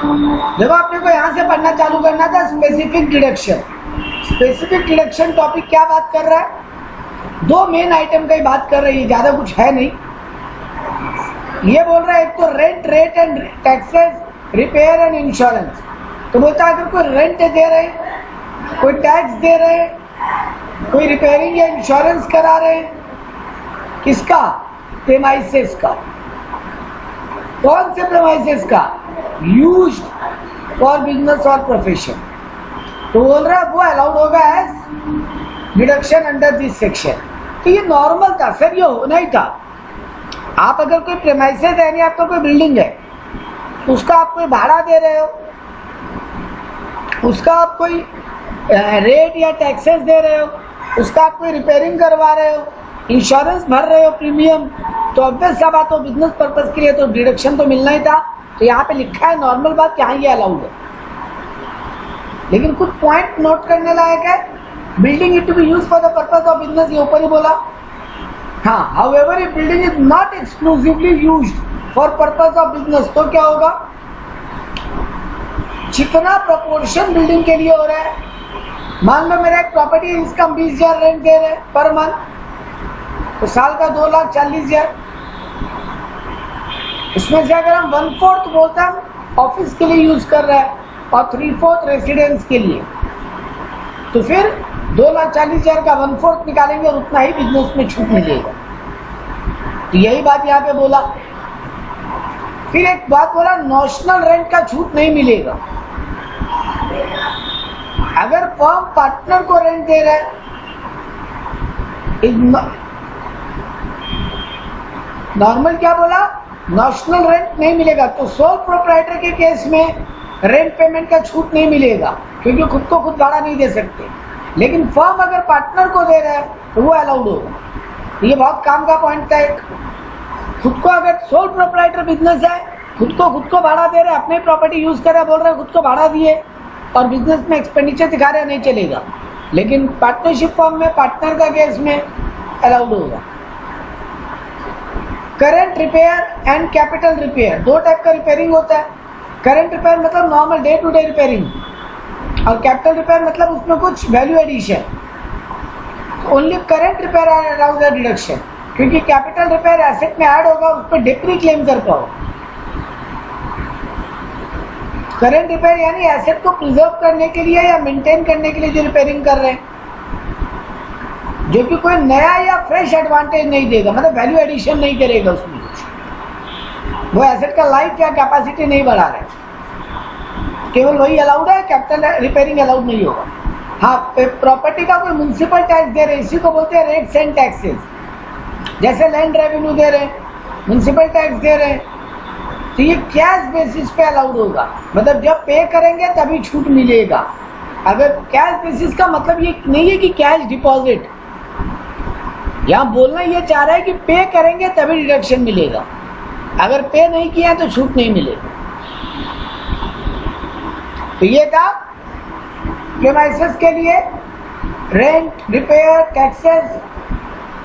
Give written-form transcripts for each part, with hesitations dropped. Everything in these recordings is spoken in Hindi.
देखो आपने को यहाँ से पढ़ना चालू करना था specific deduction. Specific deduction topic क्या बात कर रहा है? दो मेन आइटम का ही बात कर रही है, ज्यादा कुछ है नहीं। ये बोल रहा है एक तो rent, rate and taxes, repair and insurance. तो बोलता है अगर कोई रेंट दे रहे, कोई टैक्स दे रहे, कोई रिपेयरिंग या इंश्योरेंस करा रहे, किसका? प्रेमाइसेस का। कौन से प्रेमाइसेस का? यूज्ड फॉर बिजनेस और प्रोफेशन। तो बोल रहा है वो अलाउड होगा as deduction under this section. तो ये नॉर्मल था सर, ये होना ही था। आप अगर कोई प्रेमाइसेस है, आपका कोई बिल्डिंग है, उसका आप कोई भाड़ा दे रहे हो, उसका आप कोई रेट या टैक्सेस दे रहे हो, उसका आप कोई रिपेयरिंग करवा रहे हो, इंश्योरेंस भर रहे हो प्रीमियम, तो ऑब्वियस सा बात हो बिजनेस पर्पज के लिए तो डिडक्शन तो मिलना ही था। तो यहाँ पे लिखा है नॉर्मल बात, यहाँ ये अलाउड है। लेकिन कुछ पॉइंट नोट करने लायक है। Building it to be use for the purpose of business, ये ऊपर ही बोला। हाँ, however if building is not exclusively used for purpose of business, तो क्या होगा? जितना प्रोपोर्शन बिल्डिंग के लिए हो रहा है, मान लो मेरा एक प्रॉपर्टी है, इसका 20,000 रेंट दे रहे हैं पर मंथ, तो साल का 2,40,000। उसमें से अगर हम 1/4 बोलते हैं ऑफिस के लिए यूज कर रहा है और 3/4 रेसिडेंस के लिए, तो फिर 2,40,000 का 1/4 निकालेंगे और उतना ही बिजनेस में छूट मिलेगा। तो यही बात यहाँ पे बोला। फिर एक बात बोला, नॉशनल रेंट का छूट नहीं मिलेगा। अगर फर्म पार्टनर को रेंट दे रहा है, नॉर्मल क्या बोला? नॉशनल रेंट नहीं मिलेगा। तो सोल प्रोप्राइटर के केस में रेंट पेमेंट का छूट नहीं मिलेगा, क्योंकि खुद को खुद भाड़ा नहीं दे सकते। लेकिन फर्म अगर पार्टनर को दे रहा है तो वो अलाउड होगा। ये बहुत काम का पॉइंट था एक। खुद को अगर सोल प्रोप्राइटर बिजनेस है, खुद को भाड़ा दे रहे हैं, अपनी प्रॉपर्टी यूज कर रहे हैं, बोल रहे हैं खुद को भाड़ा दिए और बिजनेस में एक्सपेंडिचर दिखा रहे हैं, नहीं चलेगा। लेकिन पार्टनरशिप फॉर्म में पार्टनर का केस में अलाउड होगा। Current repair and capital repair, दो टाइप का रिपेयरिंग होता है। करंट रिपेयर मतलब normal day to day repairing, और कैपिटल रिपेयर मतलब उसमें कुछ value addition. Only current repair allowed है डिडक्शन, क्योंकि कैपिटल रिपेयर एसेट में ऐड होगा, उस पर डेप्री क्लेम कर पाओ। करंट रिपेयर यानी एसेट को प्रिजर्व करने के लिए या मेंटेन करने के लिए जो रिपेयरिंग कर रहे हैं, जो कि कोई नया या फ्रेश एडवांटेज नहीं देगा, मतलब वैल्यू एडिशन नहीं करेगा उसमें कुछ, वो एसेट का लाइफ या कैपेसिटी नहीं बढ़ा रहे, केवल वही अलाउड है। कैपिटल रिपेयरिंग अलाउड नहीं होगा। हाँ, प्रॉपर्टी का कोई म्युनिसिपल टैक्स दे रहे, इसी को बोलते हैं रेट्स एंड टैक्सेस। जैसे लैंड रेवेन्यू दे रहे, म्युनिसिपल टैक्स दे रहे, तो ये कैश बेसिस पे अलाउड होगा, मतलब जब पे करेंगे तभी छूट मिलेगा। अगर कैश बेसिस का मतलब ये नहीं है कि कैश डिपॉजिट, यहाँ बोलना ये चाह रहा है कि पे करेंगे तभी डिडक्शन मिलेगा, अगर पे नहीं किया तो छूट नहीं मिलेगा। तो ये था प्रीमाइसेस के लिए रेंट, रिपेयर, टैक्सेस,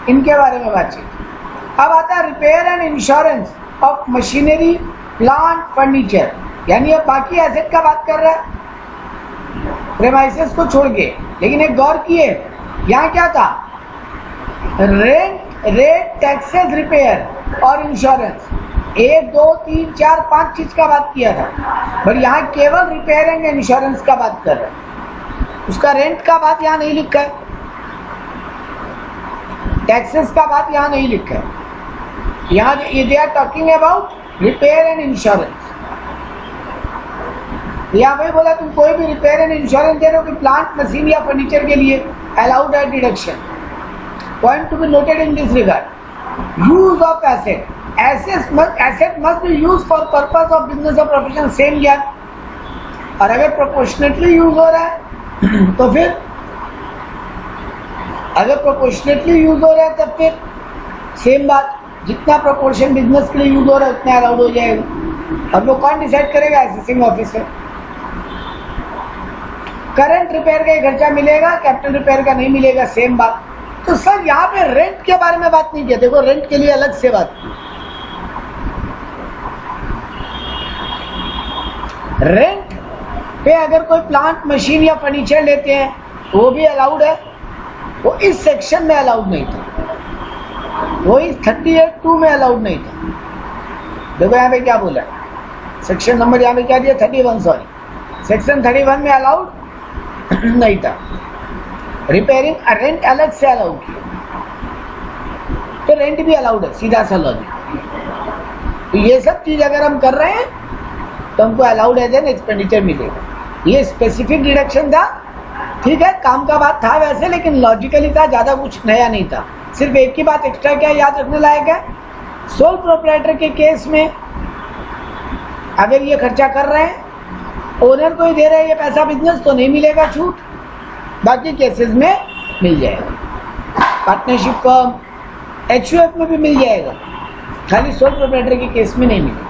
इनके बारे में बातचीत। अब आता है repair and insurance of machinery, plant, furniture, यानी अब बाकी एसेट का बात कर रहा है प्रीमाइसेस को छोड़ के। लेकिन एक गौर किए, यहाँ क्या था? रेंट, रेट, टैक्सेस, रिपेयर और इंश्योरेंस, 1 2 3 4 5 चीज का बात किया था, पर यहाँ केवल रिपेयर एंड इंश्योरेंस का बात कर रहे हैं। उसका रेंट का बात यहाँ नहीं लिखा है, टैक्सेस का बात यहाँ नहीं लिखा है। यहाँ they are talking about repair and insurance. यहाँ भाई बोला तुम कोई भी रिपेयर एंड इंश्योरेंस दे रहे हो कि प्लांट, मशीन या फर्नीचर के लिए, अलाउड है deduction. Point to be noted in this regard, use of asset, asset must be use for purpose of business और प्रोफेशन, सेम ज्ञान। और अगर प्रोपोर्शनेटली यूज हो रहा है तो फिर, अगर प्रोपोर्शनेटली यूज हो रहा है तब फिर सेम बात, जितना प्रोपोर्शन बिजनेस के लिए यूज हो रहा है उतना अलाउड हो जाएगा। अब वो कौन डिसाइड करेगा? Assessing officer. करंट रिपेयर का खर्चा मिलेगा, कैपिटल रिपेयर का नहीं मिलेगा, सेम बात। तो सर यहाँ पे रेंट के बारे में बात नहीं किया, देखो रेंट के लिए अलग से बात की। रेंट पे अगर कोई प्लांट मशीन या फर्नीचर लेते हैं वो भी अलाउड है, वो इस सेक्शन में अलाउड नहीं था, वो इस 38(2) में अलाउड नहीं था। देखो यहाँ पे क्या बोला, सेक्शन नंबर यहाँ पे क्या दिया, 31, सॉरी सेक्शन 31 में अलाउड नहीं था। रिपेयरिंग रेंट अलग से अलाउड किया, तो रेंट भी अलाउड है, सीधा सा लॉजिक। तो ये सब चीज अगर हम कर रहे हैं तो हमको अलाउड एज एन एक्सपेंडिचर मिलेगा। ये स्पेसिफिक डिडक्शन था, ठीक है, काम का बात था वैसे, लेकिन लॉजिकली था, ज्यादा कुछ नया नहीं था। सिर्फ एक ही बात एक्स्ट्रा क्या याद रखने लायक है, सोल प्रोप्राइटर के केस में अगर ये खर्चा कर रहे हैं, ओनर को ही दे रहे हैं ये पैसा बिजनेस, तो नहीं मिलेगा छूट, बाकी केसेस में मिल जाएगा। पार्टनरशिप फर्म, HUF में भी मिल जाएगा, खाली सोल प्रोप्राइटर के केस में नहीं मिलेगा।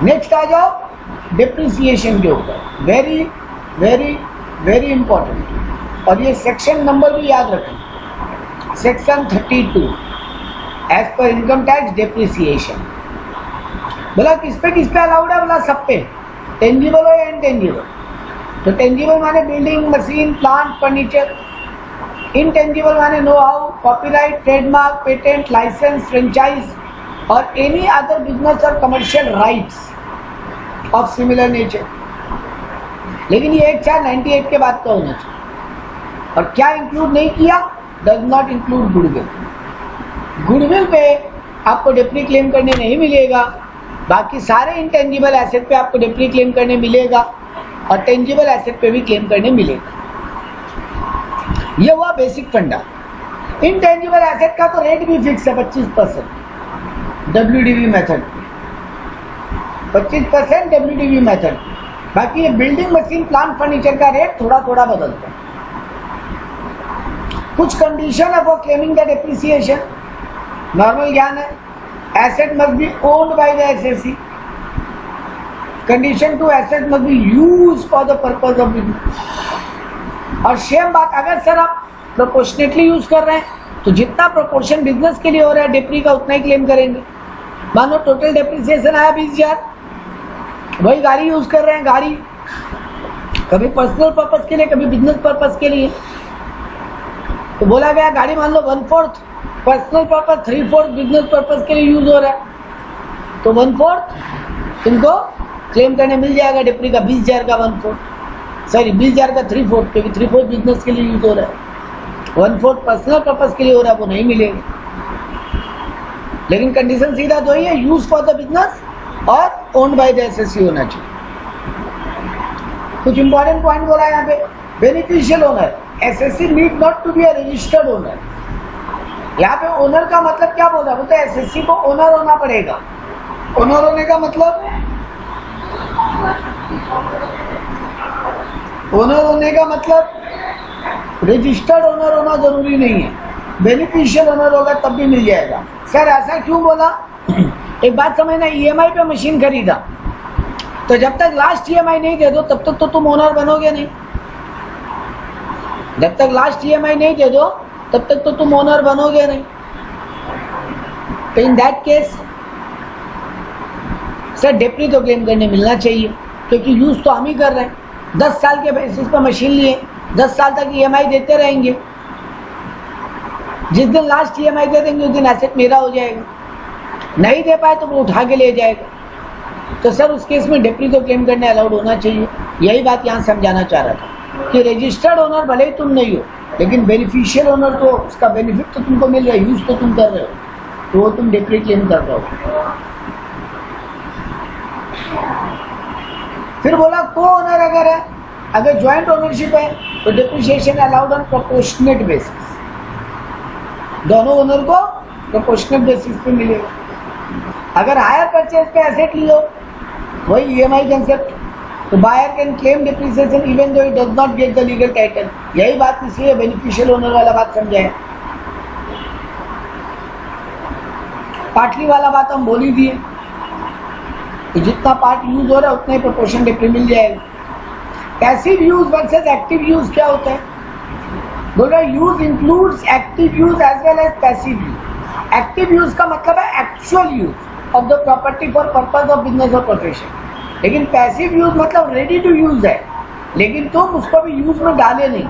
नेक्स्ट आ जाओ डिप्रिसिएशन के ऊपर, वेरी वेरी वेरी इंपॉर्टेंट, और ये सेक्शन नंबर भी याद रखें, section 32 as per income tax depreciation. बोला किस पे अलाउड है, बोला सब पे, टेंजिबल हो या इनटेंजिबल। तो टेंजिबल माने building, machine, plant, furniture. Intangible माने know how, copyright, trademark, patent, licence, franchise और एनी अदर बिजनेस और commercial rights of similar nature. लेकिन ये 498 के बाद का होना चाहिए। और क्या इंक्लूड नहीं किया, does not include goodwill. Goodwill पे आपको डेप्री क्लेम करने नहीं मिलेगा, बाकी सारे इंटेंजिबल एसेट पे आपको डेप्री क्लेम करने मिलेगा और टेंजिबल एसेट पे भी क्लेम करने मिलेगा। ये हुआ बेसिक फंडा। इंटेंजिबल एसेट का तो रेट भी फिक्स है 25% WDV मेथड, 25% WDV मेथड। बाकी ये बिल्डिंग, मशीन, प्लांट, फर्नीचर का रेट थोड़ा थोड़ा बदलता है। कुछ कंडीशन है for claiming the depreciation, normal ज्ञान है। Asset must be owned by the SSC. Condition 2, asset must be used for the purpose of business. और सेम बात, अगर सर आप प्रोपोर्शनेटली यूज कर रहे हैं तो जितना प्रोपोर्शन बिजनेस के लिए हो रहा है डेप्री का उतना ही क्लेम करेंगे। मानो टोटल डेप्रिसिएशन आया 20,000, वही गाड़ी यूज कर रहे हैं, गाड़ी कभी पर्सनल पर्पस के लिए, कभी बिजनेस पर्पस के लिए, तो बोला गया गाड़ी मान लो 1/4 पर्सनल पर्पस, 3/4 बिजनेस पर्पस के लिए यूज हो रहा है, तो 1/4 तुमको क्लेम करने मिल जाएगा डेप्री का। 20,000 का 1/4, सॉरी 20,000 का 3/4, क्योंकि 3/4 बिजनेस के लिए यूज हो रहा है, 1/4 पर्सनल पर्पस के लिए हो रहा है, वो नहीं मिलेगा। लेकिन कंडीशन सीधा दो ही है, यूज फॉर द बिजनेस और ओन्ड बाय द एसएससी होना चाहिए। कुछ इंपॉर्टेंट पॉइंट बोला है यहाँ पे, beneficial owner, assessee need not to be a registered owner. यहाँ पे ओनर का मतलब क्या बोल रहा है, बोलते हैं एसएससी को ओनर होना पड़ेगा। ओनर होने का मतलब, ओनर होने का मतलब रजिस्टर्ड ओनर होना जरूरी नहीं है, बेनिफिशियल ओनर होगा तब भी मिल जाएगा। सर ऐसा क्यों बोला, एक बात समझना, ईएमआई पे मशीन खरीदा तो जब तक लास्ट ईएमआई नहीं दे दो तब तक तो तुम ओनर बनोगे नहीं। जब तक लास्ट ईएमआई नहीं दे दो तब तक तो तुम ओनर बनोगे नहीं। तो इन दैट केस सर डेप्री तो क्लेम करने मिलना चाहिए, क्योंकि यूज तो हम ही कर रहे हैं। 10 साल के बेसिस पर मशीन लिए, 10 साल तक ईएमआई देते रहेंगे। जिस दिन लास्ट ईएमआई दे देंगे उस दिन एसेट मेरा हो जाएगा, नहीं दे पाए तो वो उठा के ले जाएगा। तो सर उस केस में डेप्री तो क्लेम करने अलाउड होना चाहिए। यही बात यहाँ समझाना चाह रहा था कि रजिस्टर्ड ओनर भले ही तुम नहीं हो, लेकिन बेनिफिशियल ओनर तो उसका बेनिफिट तो तुमको मिल रहा है, यूज तो तुम कर रहे हो, तो वो तुम डेप्री क्लेम कर रहे हो। फिर बोला को ओनर अगर है, अगर ज्वाइंट ओनरशिप है तो depreciation allowed on proportionate basis, दोनों ओनर को प्रोपोर्शनेट बेसिस पे मिलेगा। अगर हायर परचेज पे एसेट लियो, वही ईएमआई कंसेप्ट, तो buyer can claim depreciation even though it does not get the legal title. यही बात इसलिए बेनिफिशियल ओनर वाला बात समझाए। पार्टली वाला बात हम बोल ही दिए कि जितना पार्ट यूज हो रहा है उतना ही प्रोपोर्शन डिप्री मिल जाएगा। Passive use versus active use क्या होता है, बोल रहा use includes active use as well as passive use. Active use का मतलब है actual use of the property for purpose of business और प्रोफेशन। लेकिन पैसिव यूज मतलब रेडी टू यूज है, लेकिन तुम उसको भी यूज में डाले नहीं।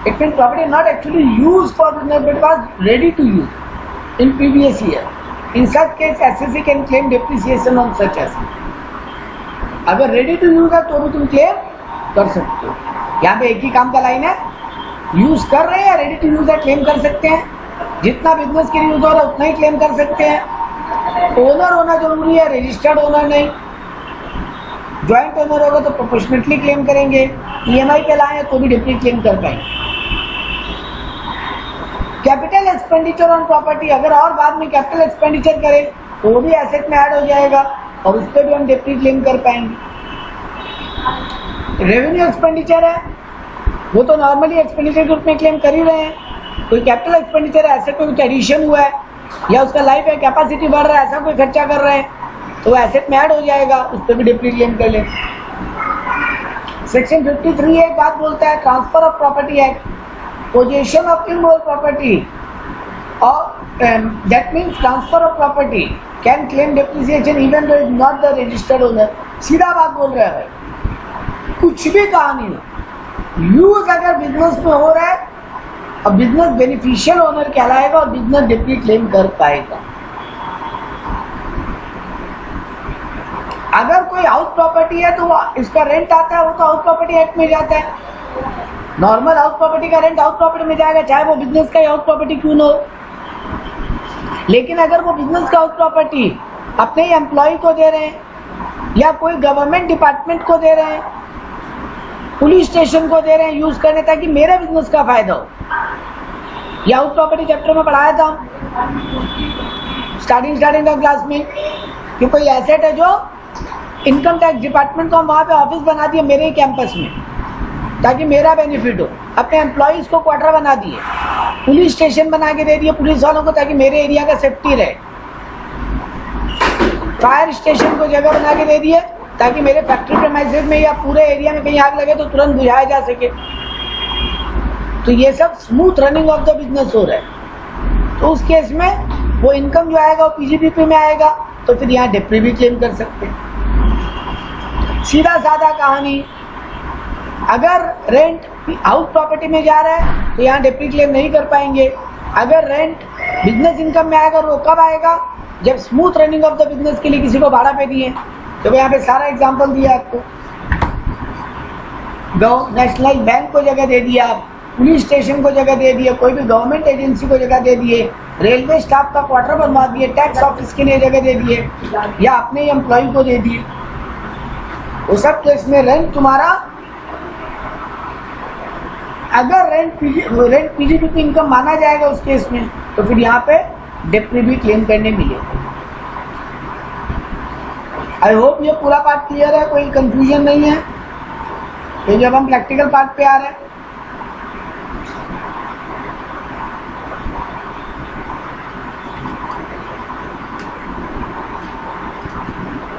It mean property not actually use for business but was ready to use in previous year. In such case SSC can claim depreciation on such asset. अगर रेडी टू यूज है तो भी तुम क्लेम कर सकते हो। यहाँ पे एक ही काम का लाइन है, यूज कर रहे हैं, रेडी टू यूज है, क्लेम कर सकते हैं। जितना बिजनेस के लिए यूज हो रहा है उतना ही क्लेम कर सकते हैं। ओनर होना जरूरी है, रजिस्टर्ड ओनर नहीं। ज्वाइंट ओनर होगा तो प्रोपोर्शनेटली क्लेम करेंगे। ईएमआई पे लाए तो भी डिप्री क्लेम कर पाएंगे। कैपिटल एक्सपेंडिचर ऑन प्रॉपर्टी, अगर और बाद में कैपिटल एक्सपेंडिचर करें तो वो भी एसेट में ऐड हो जाएगा और उस पर भी हम डिप्री क्लेम कर पाएंगे। रेवेन्यू एक्सपेंडिचर है वो तो नॉर्मली एक्सपेंडिचर के रूप में क्लेम कर ही रहे हैं। कोई कैपिटल एक्सपेंडिचर है, एसेट में कुछ एडिशन हुआ है या उसका लाइफ है, कैपेसिटी बढ़ रहा है, ऐसा कोई खर्चा कर रहे हैं तो वो एसेट में ऐड हो जाएगा, उस पर भी डिप्री क्लेम कर लें। सेक्शन 53 एक बात बोलता है, transfer of property act, possession of immoral property और that means transfer of property can claim depreciation even though is not the registered owner. सीधा बात बोल रहे हैं भाई, कुछ भी कहा नहीं। यूज अगर बिजनेस में हो रहा है और बिजनेस बेनिफिशियल ओनर कहलाएगा और बिजनेस डिप्री क्लेम कर पाएगा। अगर कोई हाउस प्रॉपर्टी है तो इसका रेंट आता है, वो तो हाउस प्रॉपर्टी एक्ट में जाता है। नॉर्मल हाउस प्रॉपर्टी का रेंट हाउस प्रॉपर्टी में जाएगा, चाहे वो बिजनेस का हाउस प्रॉपर्टी क्यों न हो। लेकिन अगर वो बिजनेस का हाउस प्रॉपर्टी अपने ही एम्प्लॉय को दे रहे हैं या कोई गवर्नमेंट डिपार्टमेंट को दे रहे हैं, पुलिस स्टेशन को दे रहे हैं यूज करने ताकि मेरे बिजनेस का फायदा हो, या हाउस प्रॉपर्टी चैप्टर में पढ़ाया था स्टार्टिंग का क्लास में कि कोई एसेट है जो इनकम टैक्स डिपार्टमेंट को हम वहाँ पे ऑफिस बना दिए मेरे ही कैंपस में ताकि मेरा बेनिफिट हो, अपने एम्प्लॉइज को क्वार्टर बना दिए, पुलिस स्टेशन बना के दे दिए पुलिस वालों को ताकि मेरे एरिया का सेफ्टी रहे, फायर स्टेशन को जगह बना के दे दिए ताकि मेरे फैक्ट्री प्रेमाइसेस में या पूरे एरिया में कहीं आग लगे तो तुरंत बुझाया जा सके। तो ये सब smooth running of the business हो रहा है। तो उस केस में वो इनकम जो आएगा वो पीजीपीपी में आएगा, तो फिर यहाँ डिप्री भी क्लेम कर सकते हैं। सीधा साधा कहानी, अगर रेंट हाउस प्रॉपर्टी में जा रहा है तो यहाँ डिप्री क्लेम नहीं कर पाएंगे। अगर रेंट बिजनेस इनकम में आएगा, वो कब आएगा? जब smooth running of the business के लिए किसी को भाड़ा पे दिए। तो यहाँ पे सारा एग्जांपल दिया आपको, नेशनलाइज बैंक को जगह दे दिया, पुलिस स्टेशन को जगह दे दिया, कोई भी गवर्नमेंट एजेंसी को जगह दे दिए, रेलवे स्टाफ का क्वार्टर बनवा दिए, टैक्स ऑफिस के लिए जगह दे दिए या अपने ही एम्प्लॉय को दे दिए। वो सब केस में रेंट तुम्हारा, अगर रेंट पीजीपीपी इनकम माना जाएगा उस केस में, तो फिर यहाँ पे डिप्री भी क्लेम करने मिलेगा। आई होप ये पूरा पार्ट क्लियर है, कोई कंफ्यूजन नहीं है। तो जब हम प्रैक्टिकल पार्ट पे आ रहे हैं,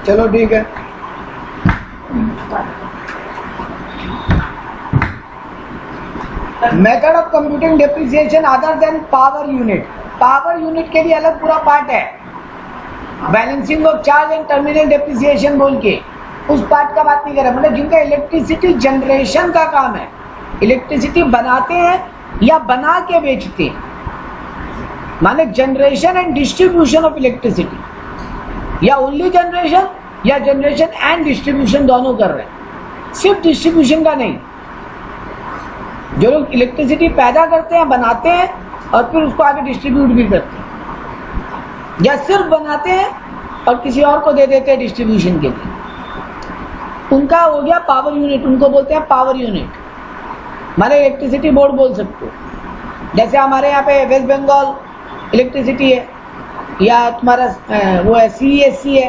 चलो ठीक है। Method of computing depreciation other than power unit. Power unit के लिए अलग पूरा पार्ट है, balancing of charge and terminal depreciation बोल के, उस पार्ट का बात नहीं कर रहा। मतलब जिनका इलेक्ट्रिसिटी जनरेशन का काम है, इलेक्ट्रिसिटी बनाते हैं या बना के बेचते हैं, माने generation and distribution of electricity, या ओनली जनरेशन या जनरेशन एंड डिस्ट्रीब्यूशन दोनों कर रहे हैं, सिर्फ डिस्ट्रीब्यूशन का नहीं। जो लोग इलेक्ट्रिसिटी पैदा करते हैं, बनाते हैं और फिर उसको आगे डिस्ट्रीब्यूट भी करते हैं, या सिर्फ बनाते हैं और किसी और को दे देते हैं डिस्ट्रीब्यूशन के लिए, उनका हो गया पावर यूनिट। उनको बोलते हैं पावर यूनिट, माने इलेक्ट्रिसिटी बोर्ड बोल सकते हो। जैसे हमारे यहाँ पे वेस्ट बंगाल इलेक्ट्रिसिटी है, या तुम्हारा वो है CESC है,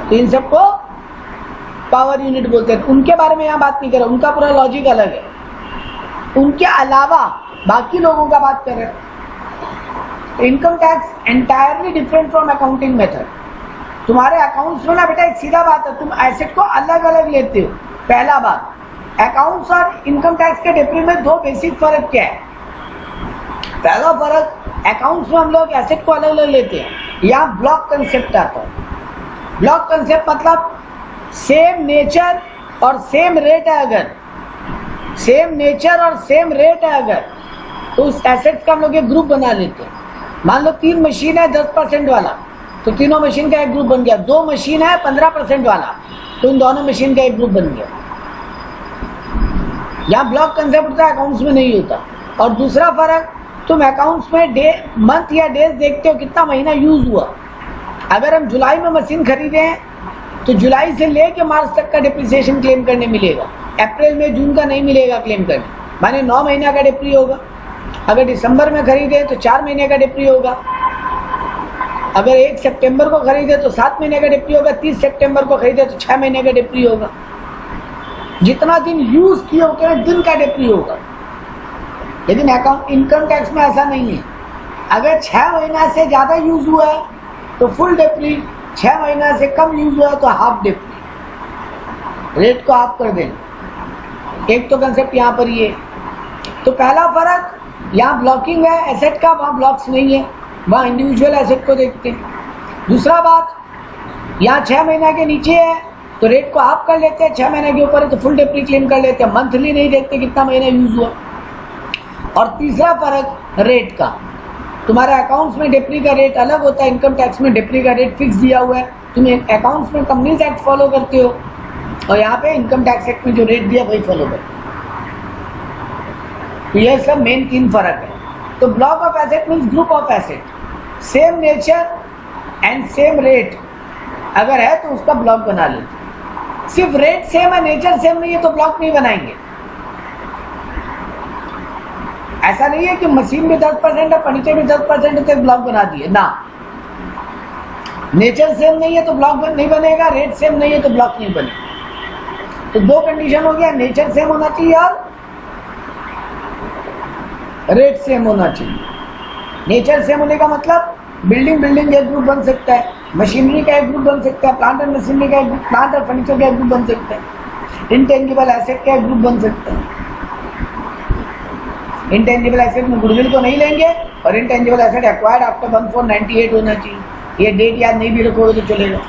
तो इन सबको पावर यूनिट बोलते हैं। उनके बारे में यहाँ बात नहीं कर रहा, उनका पूरा लॉजिक अलग है। उनके अलावा बाकी लोगों का बात कर रहे हैं। Income tax entirely different from accounting method. तुम्हारे अकाउंट्स में ना बेटा एक सीधा बात है, तुम एसेट को अलग अलग लेते हो। पहला बात, अकाउंट्स और इनकम टैक्स के डिफरेंस में दो बेसिक फर्क क्या है। पहला फर्क, अकाउंट्स में हम लोग एसेट को अलग अलग लेते हैं, यहाँ ब्लॉक कंसेप्ट आता है। ब्लॉक कंसेप्ट मतलब सेम नेचर और सेम रेट है, अगर सेम नेचर और सेम रेट है अगर, तो उस एसेट्स का हम लोग एक ग्रुप बना लेते हैं। मान लो 3 मशीन है 10% वाला, तो तीनों मशीन का एक ग्रुप बन गया। 2 मशीन है 15% वाला, तो इन दोनों मशीन का एक ग्रुप बन गया। यहाँ ब्लॉक कंसेप्ट होता है, अकाउंट्स में नहीं होता। और दूसरा फर्क, तुम अकाउंट्स में डे, मंथ या डेज देखते हो कितना महीना यूज हुआ। अगर हम जुलाई में मशीन खरीदे हैं तो जुलाई से लेके मार्च तक का डिप्रिसिएशन क्लेम करने मिलेगा, अप्रैल में जून का नहीं मिलेगा क्लेम करने, माने 9 महीना का डिप्री होगा। अगर दिसंबर में खरीदे तो 4 महीने का डिप्री होगा। अगर 1 सितंबर को खरीदे तो 7 महीने का डिप्री होगा। 30 सितंबर को खरीदे तो 6 महीने का डिप्री होगा। जितना दिन यूज किए उतने दिन का डिप्री होगा। लेकिन अकाउंट इनकम टैक्स में ऐसा नहीं है। अगर 6 महीना से ज्यादा यूज हुआ है तो फुल डिप्री, 6 महीना से कम यूज हुआ है तो हाफ डिप्री, रेट को हाफ कर देंगे। एक तो कंसेप्ट यहाँ पर ये। तो पहला फर्क, यहाँ ब्लॉकिंग है एसेट का, वहाँ ब्लॉक्स नहीं है, वहाँ इंडिविजुअल एसेट को देखते हैं। दूसरा बात, यहाँ 6 महीना के नीचे है तो रेट को हाफ कर लेते हैं, 6 महीने के ऊपर है तो फुल डिप्री क्लेम कर लेते हैं, मंथली नहीं देखते कितना महीना यूज हुआ। और तीसरा फर्क रेट का, तुम्हारे अकाउंट्स में डिप्री का रेट अलग होता है, इनकम टैक्स में डिप्री का रेट फिक्स दिया हुआ है। तुम अकाउंट्स में कंपनीज एक्ट फॉलो करते हो और यहाँ पे इनकम टैक्स एक्ट में जो रेट दिया वही फॉलो करते हो। तो यह सब मेन 3 फर्क है। तो block of asset means group of asset, same nature and same rate अगर है तो उसका ब्लॉक बना लेते। सिर्फ रेट सेम है, नेचर सेम नहीं है तो ब्लॉक नहीं बनाएंगे। ऐसा नहीं है कि मशीन भी 10% है, फर्नीचर भी 10% है तो ब्लॉक बना दिए ना। नेचर सेम नहीं है तो ब्लॉक नहीं बनेगा, रेट सेम नहीं है तो ब्लॉक नहीं बनेगा। तो 2 कंडीशन हो गया, नेचर सेम होना चाहिए और रेट सेम होना चाहिए। नेचर सेम होने का मतलब बिल्डिंग का एक ग्रुप बन सकता है, मशीनरी का एक ग्रुप बन सकता है, प्लांट एंड मशीनरी का एक ग्रुप, प्लांट और फर्नीचर का एक ग्रुप बन सकता है, इंटेंजिबल एसेट का एक ग्रुप बन सकता है। इंटेंजिबल एसेट में गुडविल को नहीं लेंगे और इंटेंजिबल एसेट एक्वायर्ड आफ्टर 1498 होना चाहिए। ये डेट याद नहीं भी रखोगे तो चलेगा।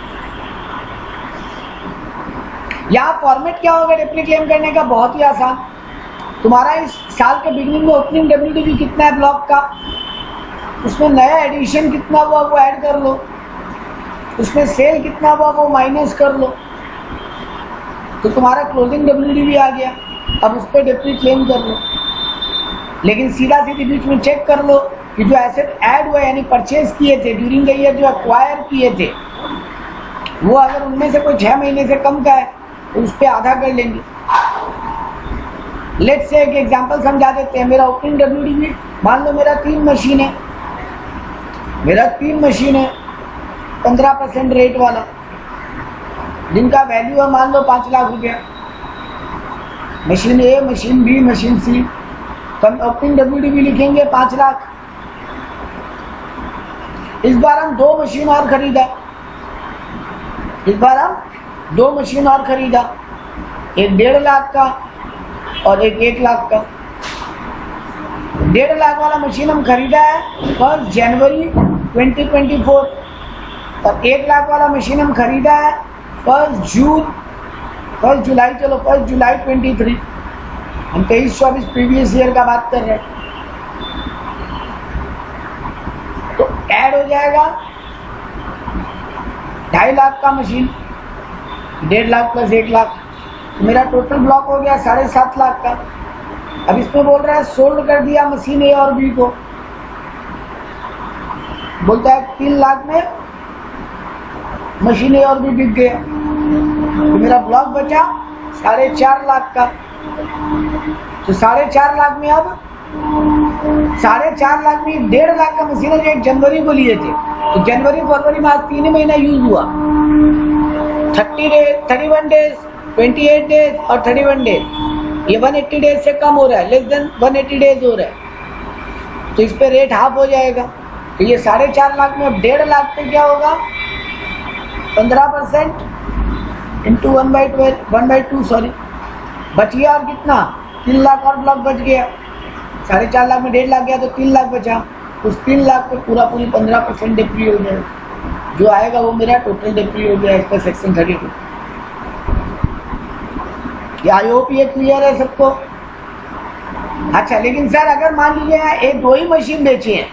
यहाँ फॉर्मेट क्या होगा डिप्री क्लेम करने का, बहुत ही आसान। तुम्हारा इस साल के बिगिनिंग में ओपनिंग डब्ल्यूडीवी कितना है ब्लॉक का, उसमें नया एडिशन कितना हुआ वो ऐड कर लो, उसमें सेल कितना हुआ वो माइनस कर लो, तो तुम्हारा क्लोजिंग डब्ल्यूडीवी आ गया। अब उस पर डिप्री क्लेम कर लो। लेकिन सीधा सीधी बीच में चेक कर लो कि जो एसेट ऐड हुआ यानी परचेज किए थे ड्यूरिंग द ईयर, जो एक्वायर किए थे, वो अगर उनमें से कोई 6 महीने से कम का है तो उस पर आधा कर लेंगे। लेट्स से एक एग्जांपल समझा देते हैं। मेरा ओपनिंग डब्ल्यूडीवी, मान लो मेरा 3 मशीन है, 15% रेट वाला, जिनका वैल्यू है मान लो 5 लाख रुपया। मशीन ए, मशीन बी, मशीन सी, तो हम ओपनिंग डब्ल्यूडीवी लिखेंगे 5 लाख। इस बार हम 2 मशीन और खरीदा, एक 1.5 लाख का और एक 1 लाख का। 1.5 लाख वाला मशीन हम खरीदा है 1 जनवरी 2024 और 1 लाख वाला मशीन हम खरीदा है 1 जुलाई 23। हम 23-24 प्रीवियस ईयर का बात कर रहे हैं। तो ऐड हो जाएगा 2.5 लाख का मशीन, 1.5 लाख प्लस 1 लाख, तो मेरा टोटल ब्लॉक हो गया 7.5 लाख का। अब इसमें बोल रहा है सोल्ड कर दिया मशीन ए और बी को, बोलता है 3 लाख में मशीन ए और बी बिक गया, तो मेरा ब्लॉक बचा 4.5 लाख का। तो 4.5 लाख में अब 4.5 लाख में 1.5 लाख का मशीन है जो 1 जनवरी को लिए थे, तो जनवरी फरवरी मार्च 3 महीना यूज हुआ। 30 डेज, 31 डेज, 28 डेज और 31 डेज, ये 180 डेज से कम हो रहा है, लेस देन 180 डेज हो रहा है, तो इस पे रेट हाफ हो जाएगा। तो ये 4.5 लाख में अब 1.5 लाख पे क्या होगा, 15% इंटू 1/2 सॉरी, बच गया और कितना 3 लाख और ब्लॉक बच गया। 4.5 लाख में 1.5 लाख गया तो 3 लाख बचा, उस 3 लाख पे पूरी 15% डिप्री हो जाएगा। जो आएगा वो मेरा टोटल डेप्री हो गया इस पर सेक्शन 32। आई होप ये क्लियर है सबको। अच्छा, लेकिन सर अगर मान लीजिए ये दो ही मशीन बेची हैं,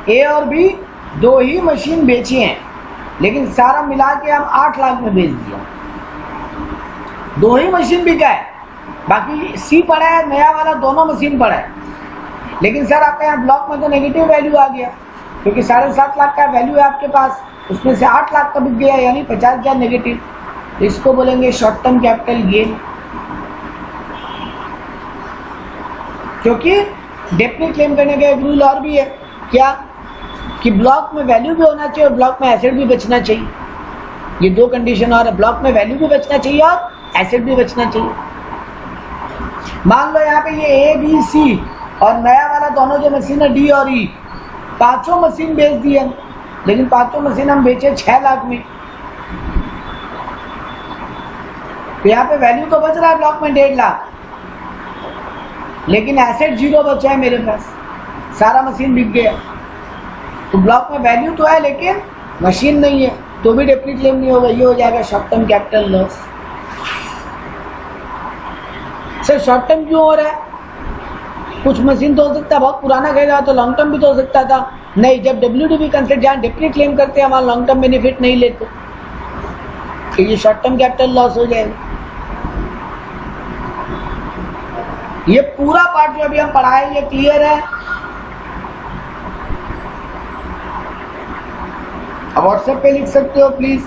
ए और बी दो ही मशीन बेची हैं, लेकिन सारा मिला के हम 8 लाख में बेच दिया, दो ही मशीन बिका है, बाकी सी पड़ा है नया वाला, दोनों मशीन पड़ा है, लेकिन सर आपका यहाँ ब्लॉक में तो नेगेटिव वैल्यू आ गया, क्योंकि 7.5 लाख का वैल्यू है आपके पास, उसमें से 8 लाख का बिक गया, यानी 50,000 नेगेटिव। इसको बोलेंगे शॉर्ट टर्म कैपिटल गेन। क्योंकि डेप्री क्लेम करने का एक रूल और भी है, क्या कि ब्लॉक में वैल्यू भी होना चाहिए और ब्लॉक में एसेट भी बचना चाहिए। ये दो कंडीशन और है, ब्लॉक में वैल्यू भी बचना चाहिए और एसेट भी बचना चाहिए। मान लो यहाँ पे ये ए बी सी और नया वाला दोनों जो मशीन है डी और ई, पांचों मशीन बेच दी हम, लेकिन पांचों मशीन हम बेचे 6 लाख में, तो यहाँ पे वैल्यू तो बच रहा है ब्लॉक में 1.5 लाख, लेकिन एसेट 0 बचा है मेरे पास, सारा मशीन बिक गया। तो ब्लॉक में वैल्यू तो है लेकिन मशीन नहीं है, तो भी डेप्री क्लेम नहीं होगा, ये हो जाएगा short term capital loss. Sir short term क्यों हो रहा है? कुछ मशीन तो हो सकता है बहुत पुराना गया तो लॉन्ग टर्म भी तो हो सकता था। नहीं, जब WDV कंसेप्ट जहाँ डेप्री क्लेम करते हैं वहाँ लॉन्ग टर्म बेनिफिट नहीं लेते, तो ये शॉर्ट टर्म कैपिटल लॉस हो जाएगा। ये पूरा पार्ट जो अभी हम पढ़ाए ये क्लियर है? अब व्हाट्सएप पे लिख सकते हो प्लीज।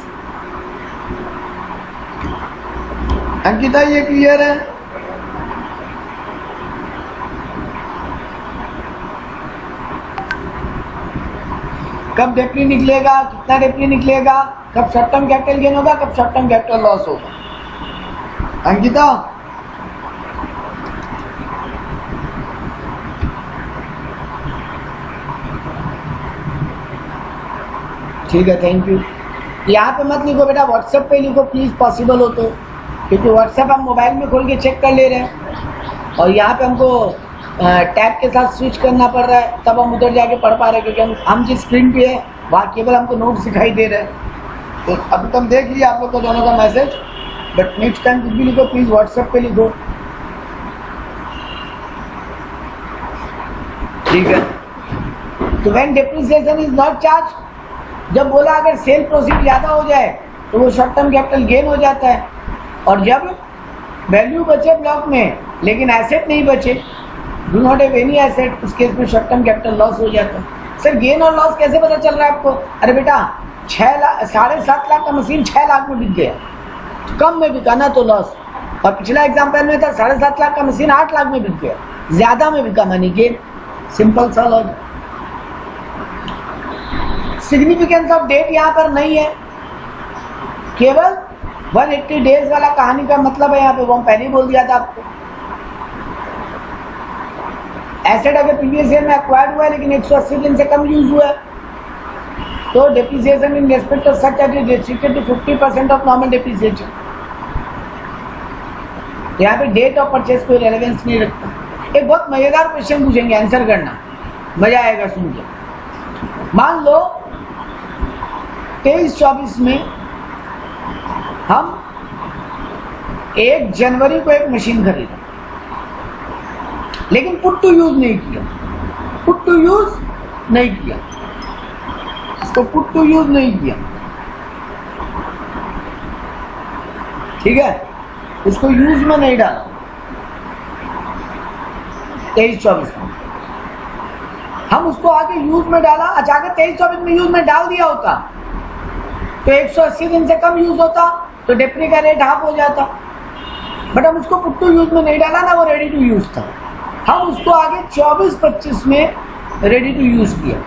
अंकिता ये क्लियर है? कब डेप्री निकलेगा, कितना डेप्री निकलेगा, कब शॉर्ट टर्म कैपिटल गेन होगा, कब शॉर्ट टर्म कैपिटल लॉस होगा? अंकिता ठीक है, थैंक यू। यहाँ पे मत लिखो बेटा, व्हाट्सएप पे लिखो प्लीज, पॉसिबल हो तो, क्योंकि व्हाट्सएप हम मोबाइल में खोल के चेक कर ले रहे हैं और यहाँ पे हमको टैब के साथ स्विच करना पड़ रहा है, तब हम उधर जाके पढ़ पा रहे हैं, क्योंकि हम जिस स्क्रीन पे है वहाँ केवल हमको नोट्स दिखाई दे रहे हैं। तो अभी तुम देख लिया आप लोग को दोनों का मैसेज, बट नेक्स्ट टाइम कुछ भी लिखो प्लीज व्हाट्सएप पे लिखो, ठीक है? तो when depreciation is not charge, जब बोला अगर सेल प्रोसीड ज़्यादा हो जाए तो वो शॉर्ट टर्म कैपिटल गेन हो जाता है, और जब वैल्यू बचे ब्लॉक में लेकिन एसेट नहीं बचे, do not have any asset, उस केस में शॉर्ट टर्म कैपिटल लॉस हो जाता है। सर गेन और लॉस कैसे पता चल रहा है आपको? अरे बेटा 7.5 लाख का मशीन 6 लाख में बिक गया, तो कम में बिका ना तो लॉस, और पिछला एग्जाम्पल में था 7.5 लाख का मशीन 8 लाख में बिक गया, ज्यादा में बिका मानी गेन। सिंपल सा लॉजिक। सिग्निफिकेंस ऑफ डेट यहाँ पर नहीं है, केवल 180 डेज वाला कहानी का मतलब है यहाँ पे, वो हम पहले ही बोल दिया था आपको। एसेट अगर प्रीवियस ईयर में एक्वायर्ड हुआ है लेकिन 180 दिन से कम यूज हुआ है, तो depreciation in respect of such asset is restricted to 50% of normal depreciation. यहाँ पे डेट ऑफ परचेज कोई रेलेवेंस नहीं रखता। एक बहुत मजेदार क्वेश्चन पूछेंगे, आंसर करना, मजा आएगा सुन के। मान लो 23-24 में हम 1 जनवरी को एक मशीन खरीदा, लेकिन पुट टू यूज नहीं किया, पुट टू यूज नहीं किया, इसको पुट टू यूज नहीं किया, ठीक है, इसको यूज में नहीं डाला 23-24 में, हम उसको आगे यूज में डाला, अचानक 23-24 में यूज में डाल दिया होता तो 180 दिन से कम यूज होता, तो डेप्री का रेट हाफ हो जाता, बट हम उसको पुट टू यूज में नहीं डाला ना, वो रेडी टू यूज था, हम उसको आगे 24-25 में रेडी टू यूज किया,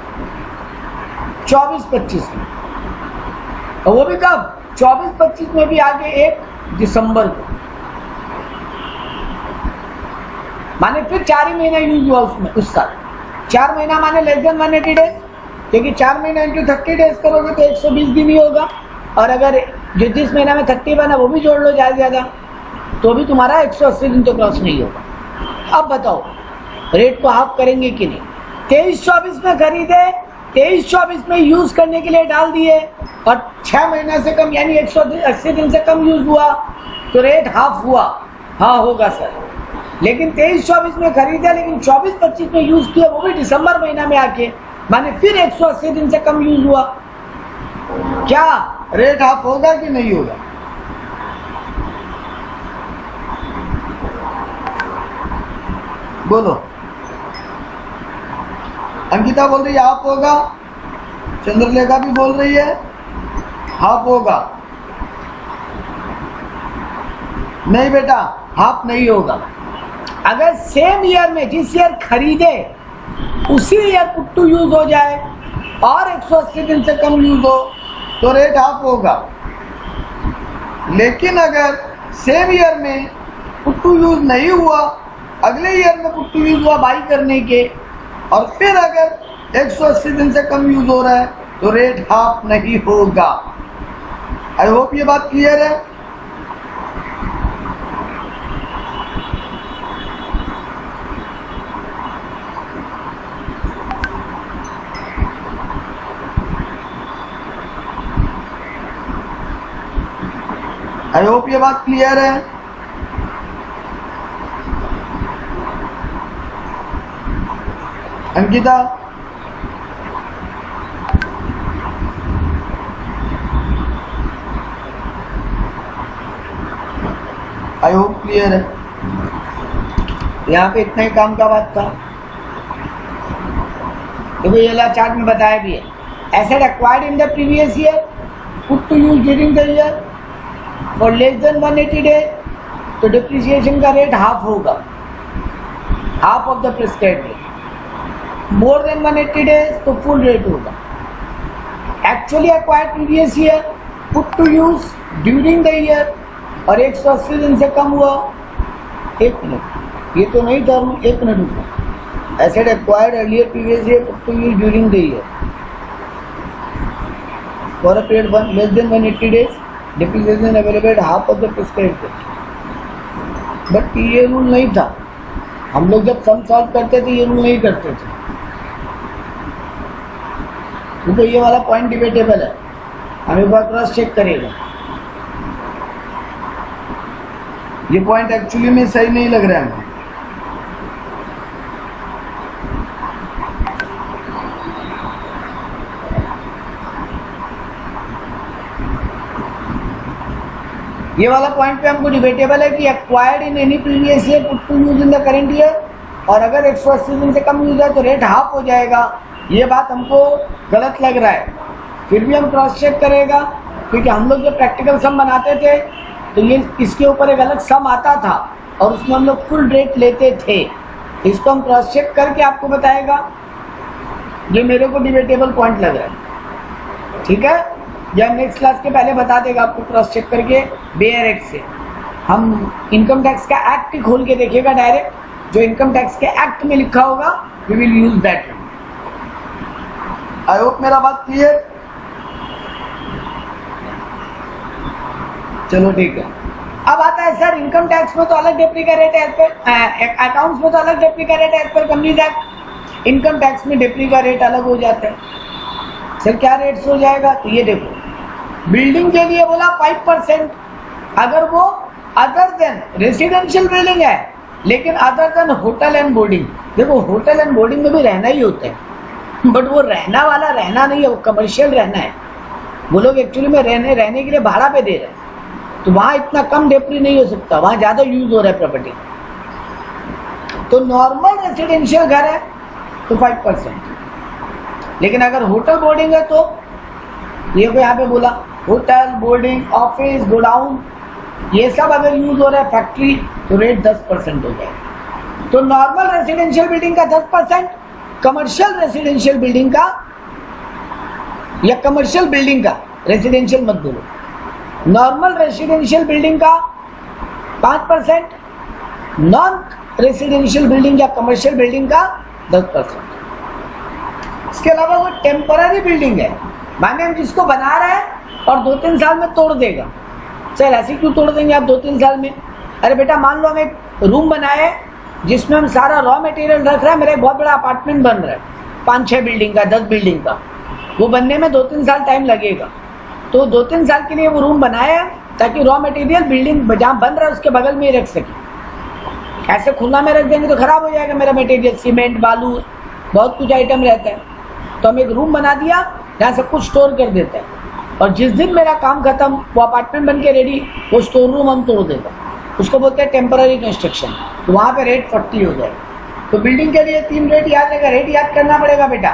24-25 में, और वो भी कब? 24-25 में भी आगे 1 दिसंबर को, माने फिर 4 ही महीना यूज हुआ उसमें उस साल। 4 महीना माने लेस देन 180 डेज, क्योंकि 4 महीना इंटू 30 डेज करोगे तो 120 दिन ही होगा, और अगर जो जिस महीना में 30 बना वो भी जोड़ लो ज्यादा, तो भी तुम्हारा 180 दिन तो क्रॉस नहीं होगा। अब बताओ रेट को हाफ करेंगे कि नहीं? 23-24 में खरीदे 23-24 में यूज करने के लिए डाल दिए और 6 महीना से कम यानी 180 दिन से कम यूज हुआ तो रेट हाफ हुआ, हाँ होगा सर। लेकिन 23-24 में खरीदा लेकिन 24-25 में यूज किया, वो भी दिसंबर महीना में आके, माने फिर 180 दिन से कम यूज हुआ, क्या रेट हाफ होगा कि नहीं होगा? बोलो। अंकिता बोल रही है हाफ होगा, चंद्रलेखा भी बोल रही है हाफ होगा। नहीं बेटा, हाफ नहीं होगा। अगर सेम ईयर में जिस ईयर खरीदे उसी ईयर पुट टू यूज हो जाए और 180 दिन से कम यूज हो तो रेट हाफ होगा। लेकिन अगर सेम ईयर में पुट टू यूज नहीं हुआ, अगले ईयर में पुट टू यूज हुआ बाई करने के, और फिर अगर 180 दिन से कम यूज हो रहा है तो रेट हाफ नहीं होगा। आई होप ये बात क्लियर है। आई होप ये बात क्लियर है। अंकिता, आई होप क्लियर है। यहाँ पे इतना ही काम का बात था। देखो ये वाला चार्ट में बताया भी है, asset acquired in the previous year put to use during the year for less than 180 days, तो डिप्रिसिएशन का रेट हाफ होगा, half of the prescribed rate. More than 180 days तो फुल रेट होगा। Actually acquired previous year put to use during the year और 180 दिन से कम हुआ। एक मिनट, ये तो नहीं था, एक मिनट रुको। Asset acquired earlier previous year put to use during the year for a period less than 180 days, depreciation available at half of the prescribed rate. But ये रूल नहीं था, हम लोग जब सम सॉल्व करते थे ये रूल नहीं करते थे, क्योंकि ये वाला पॉइंट डिबेटेबल है, हम एक बार क्रॉस चेक करेगा। ये पॉइंट एक्चुअली में सही नहीं लग रहा है हमको। ये वाला पॉइंट पे हमको डिबेटेबल है कि acquired in any previous year put to use in the current year, और अगर 180 दिन से कम यूज है तो रेट हाफ हो जाएगा। ये बात हमको गलत लग रहा है, फिर भी हम क्रॉस चेक करेगा, क्योंकि हम लोग जब प्रैक्टिकल सम बनाते थे तो ये इसके ऊपर एक अलग सम आता था और उसमें हम लोग फुल रेट लेते थे। इसको हम क्रॉस चेक करके आपको बताएगा। ये मेरे को डिबेटेबल पॉइंट लग रहा है, ठीक है, या नेक्स्ट क्लास के पहले बता देगा आपको क्रॉस चेक करके। बेयर एक्ट से हम इनकम टैक्स का एक्ट ही खोल के देखिएगा डायरेक्ट, जो इनकम टैक्स के एक्ट में लिखा होगा we will use that. I hope मेरा बात क्लियर। चलो ठीक है। अब आता है सर इनकम टैक्स में तो अलग डेप्री का रेट है एज पर, अकाउंट्स में तो अलग डेप्री का रेट है as per companies act, income tax में डेप्री का रेट अलग हो जाता है। सर क्या रेट्स हो जाएगा? तो ये देखो, बिल्डिंग के लिए बोला 5%, अगर वो अदर देन रेसिडेंशियल बिल्डिंग है, लेकिन other than hotel and boarding, देखो होटल एंड बोर्डिंग में भी रहना ही होता है, बट वो रहना वाला रहना नहीं है, वो कमर्शियल रहना है। वो लोग एक्चुअली में रहने के लिए भाड़ा पे दे रहे हैं, तो वहां इतना कम डेप्री नहीं हो सकता, वहां ज्यादा यूज हो रहा है प्रॉपर्टी। तो नॉर्मल रेसिडेंशियल घर है तो 5%, लेकिन अगर होटल बोर्डिंग है तो ये को यहाँ पे बोला होटल बोर्डिंग ऑफिस गोडाउन ये सब अगर यूज हो रहा है फैक्ट्री तो रेट 10% हो जाएगा। तो नॉर्मल रेसिडेंशियल बिल्डिंग का 10%, कमर्शियल रेसिडेंशियल बिल्डिंग का या कमर्शियल बिल्डिंग का, रेसिडेंशियल मत बोलो, नॉर्मल रेसिडेंशियल बिल्डिंग का 5%, नॉन रेसिडेंशियल बिल्डिंग या कमर्शियल बिल्डिंग का 10%। इसके अलावा वो टेम्पररी बिल्डिंग है, माने हम जिसको बना रहे हैं और 2-3 साल में तोड़ देगा। सर ऐसे क्यों तोड़ देंगे आप 2-3 साल में? अरे बेटा मान लो हम एक रूम बनाए जिसमें हम सारा रॉ मटेरियल रख रहे हैं, मेरा एक बहुत बड़ा अपार्टमेंट बन रहा है, 5-6 बिल्डिंग का, 10 बिल्डिंग का, वो बनने में 2-3 साल टाइम लगेगा। तो 2-3 साल के लिए वो रूम बनाया ताकि रॉ मटेरियल बिल्डिंग जहाँ बन रहा है उसके बगल में ही रख सके। ऐसे खुला में रख देंगे तो खराब हो जाएगा मेरा मटेरियल, सीमेंट, बालू, बहुत कुछ आइटम रहता है। तो हम एक रूम बना दिया जहाँ सब कुछ स्टोर कर देता है, और जिस दिन मेरा काम खत्म, वो अपार्टमेंट बन के रेडी, वो स्टोर रूम हम तोड़ देगा। उसको बोलते हैं टेम्पररी कंस्ट्रक्शन। तो वहाँ पे रेट 40 हो जाएगा। तो बिल्डिंग के लिए 3 रेट याद रहेगा। रेट याद करना पड़ेगा बेटा।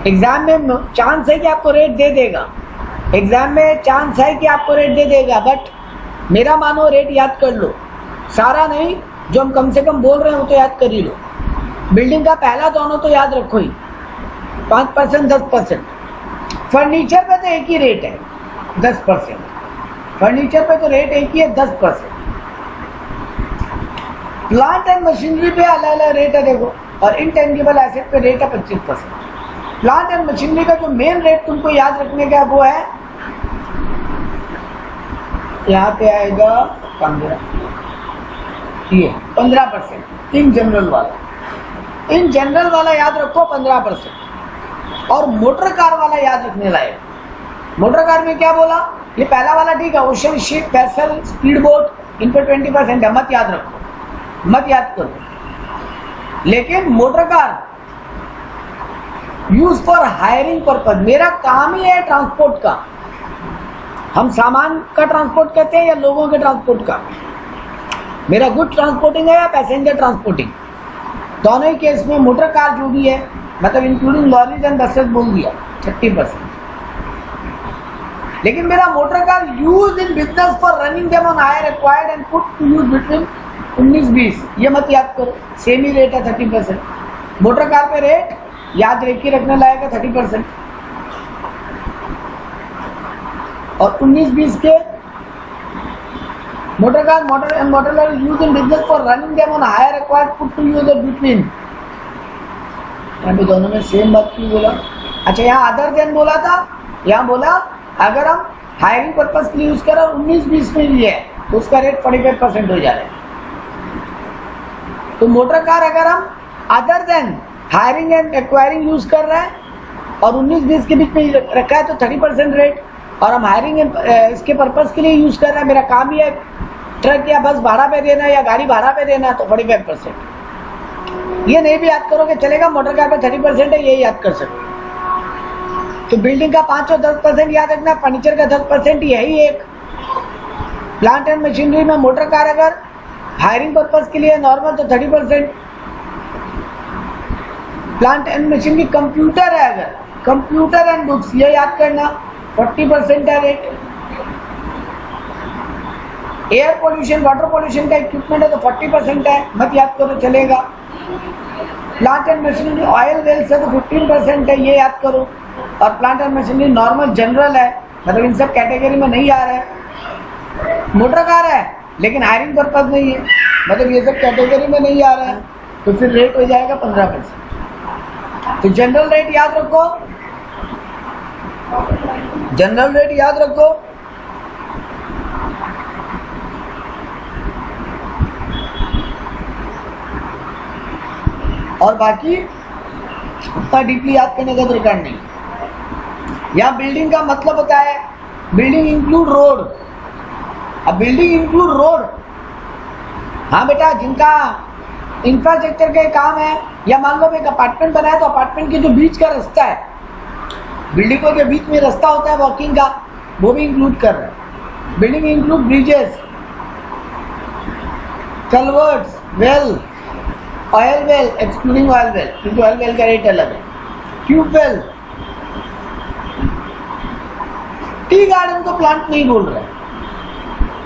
एग्जाम में चांस है कि आपको रेट दे देगा, एग्जाम में चांस है कि आपको रेट दे देगा, बट मेरा मानो रेट याद कर लो, सारा नहीं, जो हम कम से कम बोल रहे हैं वो तो याद कर ही लो। बिल्डिंग का पहला दोनों तो याद रखो ही, 5%, 10%। फर्नीचर पे तो एक ही रेट है, 10%। फर्नीचर पे तो रेट एक ही है, 10%। प्लांट एंड मशीनरी पे अलग अलग रेट है देखो, और इनटेंजिबल एसेट पे रेट है 25%। प्लांट एंड मशीनरी का जो मेन रेट तुमको याद रखने का वो है, यहाँ पे आएगा 15%। इन जनरल वाला, इन जनरल वाला याद रखो 15%। और मोटर कार वाला याद रखने लायक। मोटर कार में क्या बोला, ये पहला वाला ठीक है, ocean ship, vessel, speed boat, इन पर 20% है, मत याद रखो, मत याद करो। लेकिन motor car use for hiring purpose, मेरा काम ही है ट्रांसपोर्ट का। हम सामान का ट्रांसपोर्ट करते हैं या लोगों के ट्रांसपोर्ट का? मेरा गुड ट्रांसपोर्टिंग है या पैसेंजर ट्रांसपोर्टिंग? दोनों ही केस में मोटर कार जो भी है, मतलब इंक्लूडिंग लॉरीज एंड बसेस बोल दिया 30%। लेकिन मेरा motor car use in business for running them on hire acquired and put to use between 19-20, ये मत याद करो, सेम ही रेट है 30%। मोटर कार पे रेट याद रखने लायक है 30%। और 19-20 के motor car, motor and motor lorry use in business for running them on hire acquired put to use between, यहाँ पे दोनों में सेम बात क्यों बोला? अच्छा, यहाँ अदर देन बोला था, यहाँ बोला अगर हम हायरिंग पर्पज के लिए यूज करें 19-20 में भी है तो उसका रेट 45% हो जाएगा। तो मोटर कार अगर हम other than hiring and acquiring use कर रहे हैं और 19-20 के बीच में रखा है तो 30% रेट, और हम हायरिंग इसके पर्पज के लिए यूज कर रहे हैं, मेरा काम ही है ट्रक या बस भाड़ा पे देना या गाड़ी भाड़ा पे देना, तो 45%। ये नहीं भी याद करोगे चलेगा, मोटर कार पे 30% है, ये याद कर सकते। तो बिल्डिंग का 5 और 10% याद रखना, फर्नीचर का 10%, यही एक। प्लांट एंड मशीनरी में मोटर कार अगर हायरिंग पर्पज के लिए नॉर्मल तो 30%। प्लांट एंड मशीनरी कंप्यूटर है अगर, कंप्यूटर एंड बुक्स, ये याद करना 40% है rate. Air pollution, water pollution का इक्विपमेंट है तो 40% है, मत याद करो चलेगा। Plant and machinery oil wells है तो 15% है, ये याद करो। और plant and machinery normal general है, मतलब इन सब कैटेगरी में नहीं आ रहा है। मोटर कार है लेकिन हायरिंग पर्पज नहीं है, मतलब ये सब कैटेगरी में नहीं आ रहा है, तो फिर रेट हो जाएगा 15%। तो जनरल रेट याद रखो, जनरल रेट याद रखो। और बाकी उतना डीपली याद करने का दरकार नहीं। यहाँ बिल्डिंग का मतलब होता है बिल्डिंग इंक्लूड रोड। अब बिल्डिंग इंक्लूड रोड, हाँ बेटा, जिनका इंफ्रास्ट्रक्चर के काम है, या मान लो एक अपार्टमेंट बना है तो अपार्टमेंट के जो बीच का रास्ता है, बिल्डिंगों के बीच में रास्ता होता है वॉकिंग का, वो भी इंक्लूड कर रहा है। Building include bridges, culverts, well, oil well excluding oil well, क्योंकि ऑयल वेल का रेट अलग है, ट्यूबवेल। टी गार्डन को प्लांट नहीं बोल रहा है,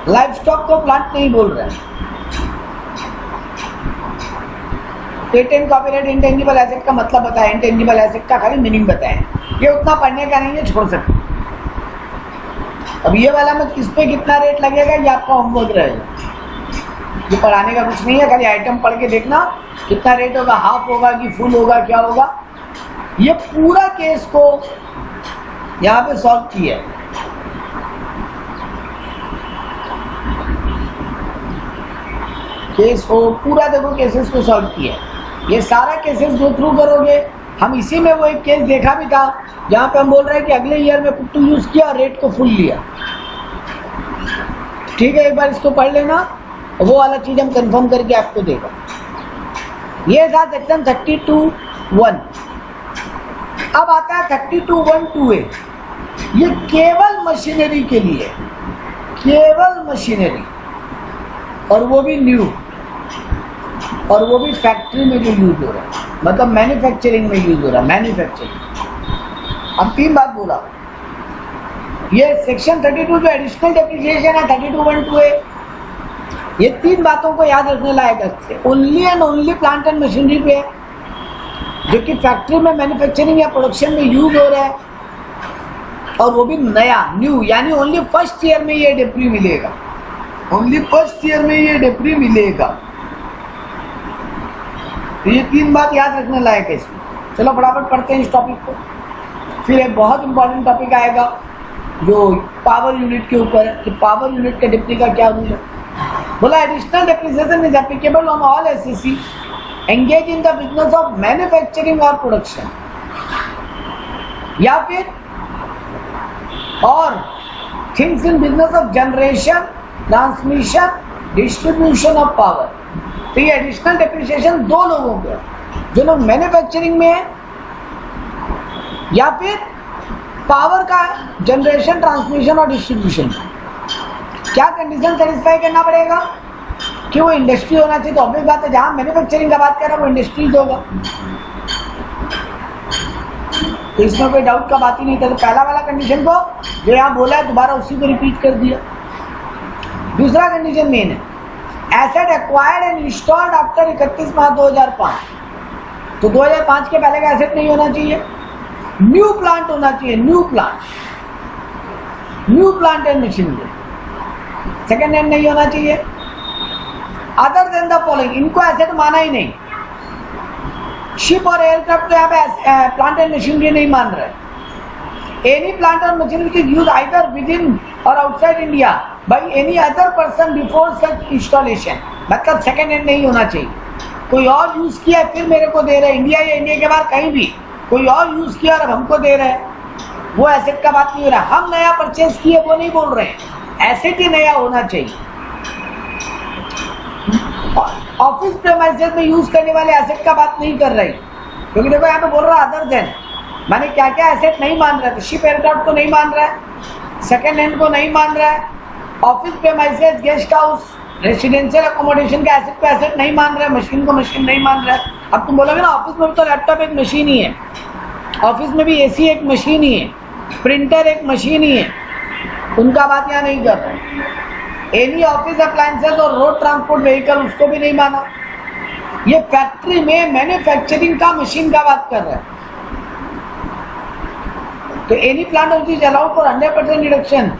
लाइफ स्टॉक को प्लांट नहीं बोल रहा है। पेटेंट, कॉपीराइट, इंटेंजिबल एसेट का मतलब बताया, इंटेंजिबल एसेट का खाली मीनिंग बताया। ये उतना पढ़ने का नहीं है, छोड़ सकते। अब ये वाला में किस पे कितना रेट लगेगा ये आपका होमवर्क रहेगा, ये पढ़ाने का कुछ नहीं है, खाली आइटम पढ़ के देखना कितना रेट होगा, हाफ होगा कि फुल होगा, क्या होगा। ये पूरा केस को यहाँ पे सॉल्व किया है। केस को पूरा देखो, केसेस को सॉल्व किया है। ये सारा केसेस गो थ्रू करोगे, हम इसी में वो एक केस देखा भी था जहां पे हम बोल रहे हैं कि अगले ईयर में पुट टू यूज किया और रेट को फुल लिया। ठीक है, एक बार इसको पढ़ लेना, वो वाला चीज हम कंफर्म करके आपको देगा। ये था सेक्शन 32(1). अब आता है 32(1)(2)(a). ये केवल मशीनरी के लिए, केवल मशीनरी, और वो भी न्यू, और वो भी फैक्ट्री में जो यूज हो रहा है, मतलब मैन्युफैक्चरिंग में यूज हो रहा है, मैन्युफैक्चरिंग। अब 3 बात बोला। ये सेक्शन 32 जो एडिशनल डेप्रिसिएशन है 32(1)(2)(a), ये 3 बातों को याद रखने लायक है। Only and only plant and machinery पे है, जो कि फैक्ट्री में मैन्युफैक्चरिंग या प्रोडक्शन में यूज हो रहा है, और वो भी नया, न्यू, यानी ओनली फर्स्ट ईयर में ये डेप्री मिलेगा, ओनली फर्स्ट ईयर में ये डेप्री मिलेगा। तो ये 3 बात याद रखने लायक है इसमें। चलो फटाफट पढ़ते हैं इस टॉपिक को। फिर एक बहुत इंपॉर्टेंट टॉपिक आएगा जो पावर यूनिट के ऊपर है कि पावर यूनिट के डेप्री का क्या रूल है। बोला additional depreciation is applicable on all SSC engage in the business of manufacturing और प्रोडक्शन, या फिर और things in business of generation, transmission, distribution of power. तो ये एडिशनल डेप्रिसिएशन 2 लोगों को, जो लोग मैन्युफैक्चरिंग में है या फिर पावर का जनरेशन, ट्रांसमिशन और डिस्ट्रीब्यूशन। क्या कंडीशन सेटिस्फाई करना पड़ेगा कि वो इंडस्ट्री होना चाहिए। तो ऑब्वियस बात है, जहां मैन्युफैक्चरिंग का बात कर रहा है वो इंडस्ट्रीज होगा, तो इसमें कोई डाउट का बात ही नहीं था। तो पहला वाला कंडीशन को जो यहाँ बोला है दोबारा उसी को रिपीट कर दिया। दूसरा कंडीशन मेन है, asset acquired and installed after 31 मार्च 2005। तो 2005 के पहले का एसेट नहीं होना चाहिए, न्यू प्लांट होना चाहिए, new plant and machinery, second hand नहीं होना चाहिए। अदर देन द फॉलोइंग, इनको एसेट माना ही नहीं। शिप और एयरक्राफ्ट तो यहाँ पे प्लांट एंड मशीनरी नहीं मान रहे। एनी प्लांट और machinery is use either with in और outside India by any other person before such installation, मतलब सेकेंड हैंड नहीं होना चाहिए। कोई और यूज किया फिर मेरे को दे रहे हैं, इंडिया या इंडिया के बाहर कहीं भी कोई और यूज किया और अब हमको दे रहे हैं, वो एसेट का बात नहीं हो रहा। हम नया परचेज किए वो नहीं बोल रहे हैं, एसेट ही नया होना चाहिए। ऑफिस प्रेमाइसेस में यूज करने वाले एसेट का बात नहीं कर रही, क्योंकि देखो यहाँ पे बोल रहा है अदर देन, माने क्या क्या एसेट नहीं मान रहा है। तो शिप एयरक्राफ्ट को नहीं मान रहा है, सेकेंड हैंड को नहीं मान रहा है, office premises, guest house, residential accommodation का एसेट को एसेट नहीं मान रहा है, मशीन को मशीन नहीं मान रहा है। अब तुम बोलोगे ना ऑफिस में भी तो लैपटॉप एक मशीन ही है, ऑफिस में भी एसी एक मशीन ही है, प्रिंटर एक मशीन ही है, उनका बात यहाँ नहीं कर रहे। एनी ऑफिस अप्लायंसेस और रोड ट्रांसपोर्ट व्हीकल, उसको भी नहीं माना। ये फैक्ट्री में मैन्युफैक्चरिंग का मशीन का बात कर रहा है। तो any plant of this allowed for 100% deduction.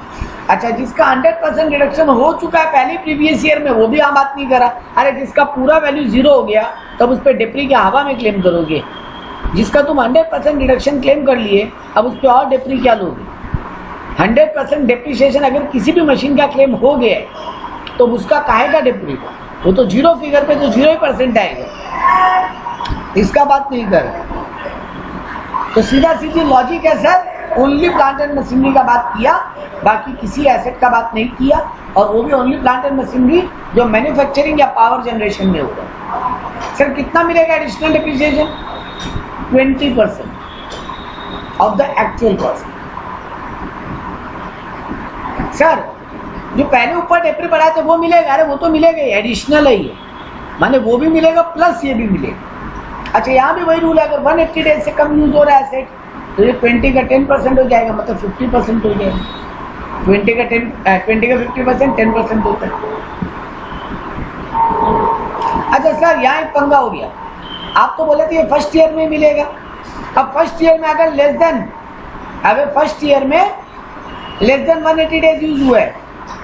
अच्छा, जिसका 100% डिडक्शन हो चुका है पहले प्रीवियस ईयर में, वो भी हम बात नहीं करा। अरे जिसका पूरा वैल्यू 0 हो गया तब उस पर डेप्री के हवा में क्लेम करोगे। जिसका तुम 100% डिडक्शन क्लेम कर लिए, अब उस पर और डेप्री क्या लोगे। 100% डेप्रिसिएशन अगर किसी भी मशीन का क्लेम हो गया तो उसका काहे का डेप्री, वो तो 0 फिगर पे तो 0% आएगा, इसका बात नहीं कर। तो सीधा सीधी लॉजिक है sir, only plant and machinery का बात किया, बाकी किसी एसेट का बात नहीं किया, और वो भी ओनली प्लांट एंड मशीनरी जो मैन्युफैक्चरिंग या पावर जनरेशन में होगा। सर कितना मिलेगा additional depreciation? 20% of the actual cost. Sir जो पहले ऊपर डेप्री बढ़ाए थे वो मिलेगा? अरे वो तो मिलेगा, एडिशनल है ये, माने वो भी मिलेगा प्लस ये भी मिलेगा। अच्छा, यहाँ भी वही रूल है, अगर 180 डेज से कम यूज हो रहा है एसेट तो ये 20 का 10% हो जाएगा, मतलब 50% हो जाएगा। 20 का 50%, 10% होता है। अच्छा सर, यहाँ एक पंगा हो गया, आप तो बोले थे ये फर्स्ट ईयर में मिलेगा। अब फर्स्ट ईयर में अगर फर्स्ट ईयर में लेस देन 180 डेज यूज हुआ है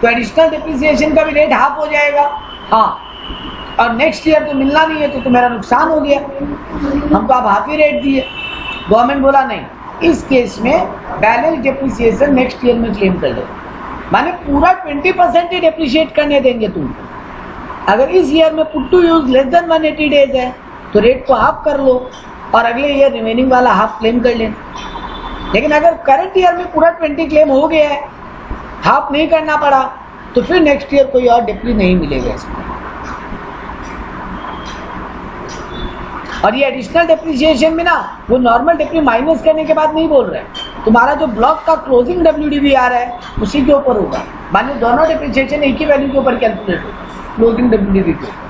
तो एडिशनल डिप्रिसिएशन का भी रेट हाफ हो जाएगा। हाँ, और नेक्स्ट ईयर तो मिलना नहीं है तो मेरा नुकसान हो गया, हमको आप हाफ ही रेट दिए। गवर्नमेंट बोला नहीं, इस केस में बैलेंस डिप्रिसिएशन नेक्स्ट ईयर में क्लेम कर लो, माने पूरा 20% ही डिप्रिशिएट करने देंगे तुमको। अगर इस ईयर में put to use less than 180 days है तो रेट को हाफ कर लो, और अगले ईयर रिमेनिंग वाला हाफ क्लेम कर लेना। लेकिन अगर करंट ईयर में पूरा 20 क्लेम हो गया है, हाफ नहीं करना पड़ा, तो फिर नेक्स्ट ईयर कोई और डिप्री नहीं मिलेगा इसमें। और ये एडिशनल डेप्रिसिएशन में ना वो नॉर्मल डिप्री माइनस करने के बाद नहीं बोल रहे हैं, तुम्हारा जो ब्लॉक का क्लोजिंग WDV आ रहा है उसी के ऊपर होगा। मानिए दोनों डेप्रिसिएशन एक ही वैल्यू के ऊपर कैलकुलेट होगा, क्लोजिंग WDV के ऊपर।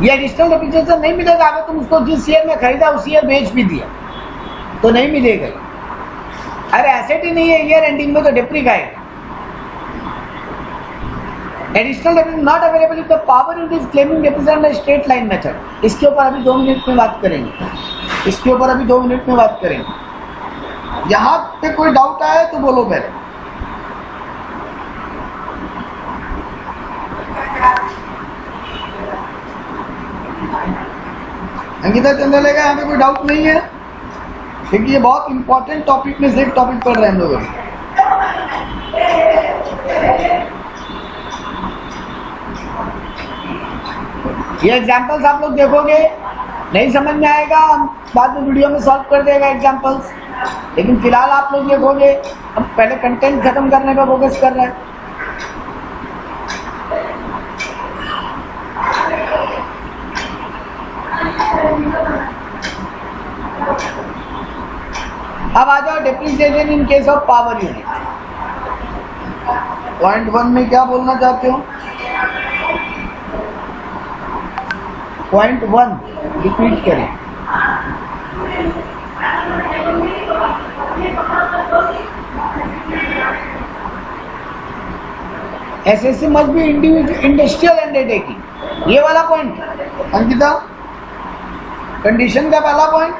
ये एडिशनल डेप्रिसिएशन नहीं मिलेगा अगर तुम उसको जिस ईयर में खरीदा उसी ईयर बेच भी दिया तो नहीं मिलेगा। अरे एसेट ही नहीं है ईयर एंडिंग में तो डिप्री खाएगा। Additional depreciation not available if the power unit is claiming depreciation by straight line method. इसके ऊपर अभी 2 मिनट में बात करेंगे, इसके ऊपर अभी 2 मिनट में बात करेंगे। यहाँ पे कोई डाउट आया तो बोलो पहले। अंकिता चंद्रलेखा यहाँ पे कोई डाउट नहीं है, क्योंकि ये बहुत इंपॉर्टेंट टॉपिक में से एक टॉपिक पढ़ रहे हैं हम लोग। ये एग्जाम्पल्स आप लोग देखोगे नहीं समझ में आएगा, हम बाद में वीडियो में सॉल्व कर देगा एग्जाम्पल्स, लेकिन फिलहाल आप लोग देखोगे। हम पहले कंटेंट खत्म करने पर फोकस कर रहे हैं। अब आ जाओ depreciation in case of power unit. Point 1 में क्या बोलना चाहते हो? पॉइंट 1 रिपीट करें। SSC must be industrial undertaking, ये वाला पॉइंट अंकिता, कंडीशन का पहला पॉइंट।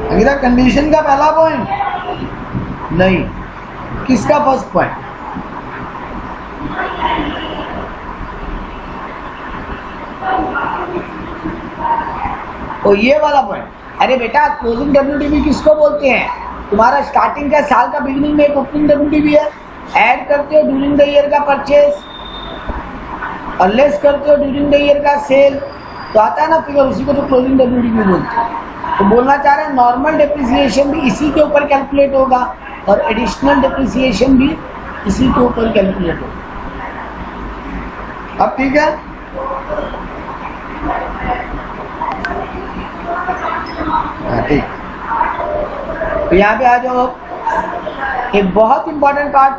अंकिता कंडीशन का पहला पॉइंट नहीं, किसका फर्स्ट पॉइंट? तो ये वाला पॉइंट। अरे बेटा क्लोजिंग WDV किसको बोलते हैं? तुम्हारा स्टार्टिंग का साल का बिगिनिंग में एक ओपनिंग WDV है, ऐड करते हो ड्यूरिंग द ईयर का परचेज और लेस करते हो ड्यूरिंग द ईयर का सेल, तो आता है ना फिगर, उसी को तो क्लोजिंग WDV बोलते हैं। तो बोलना चाह रहे हैं नॉर्मल डेप्रिसिएशन भी इसी के ऊपर कैलकुलेट होगा और एडिशनल डेप्रिसिएशन भी इसी के ऊपर कैलकुलेट होगा। अब ठीक है, ठीक। तो यहाँ पे आ जाओ, एक बहुत इंपॉर्टेंट पार्ट,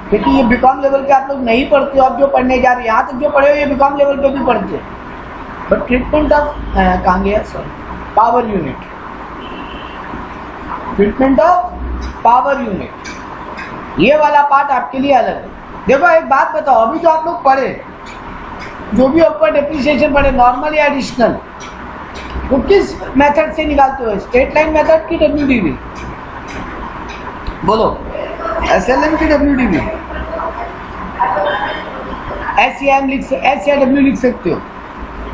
क्योंकि ये बीकॉम लेवल पे आप लोग नहीं पढ़ते हो, आप जो पढ़ने जा रहे हैं यहाँ तक जो पढ़े हो ये बीकॉम लेवल पे भी पढ़ते हो। बट ट्रीटमेंट ऑफ कहाँ गया, sorry, power unit, treatment of power unit, ये वाला पार्ट आपके लिए अलग है। देखो एक बात बताओ, अभी जो आप लोग पढ़े, जो भी ऊपर डेप्रिसिएशन पढ़े, नॉर्मल या एडिशनल, वो किस मेथड से निकालते हो? स्ट्रेट लाइन मेथड की WDV? बोलो, SLM की WDV? S या W लिख सकते हो,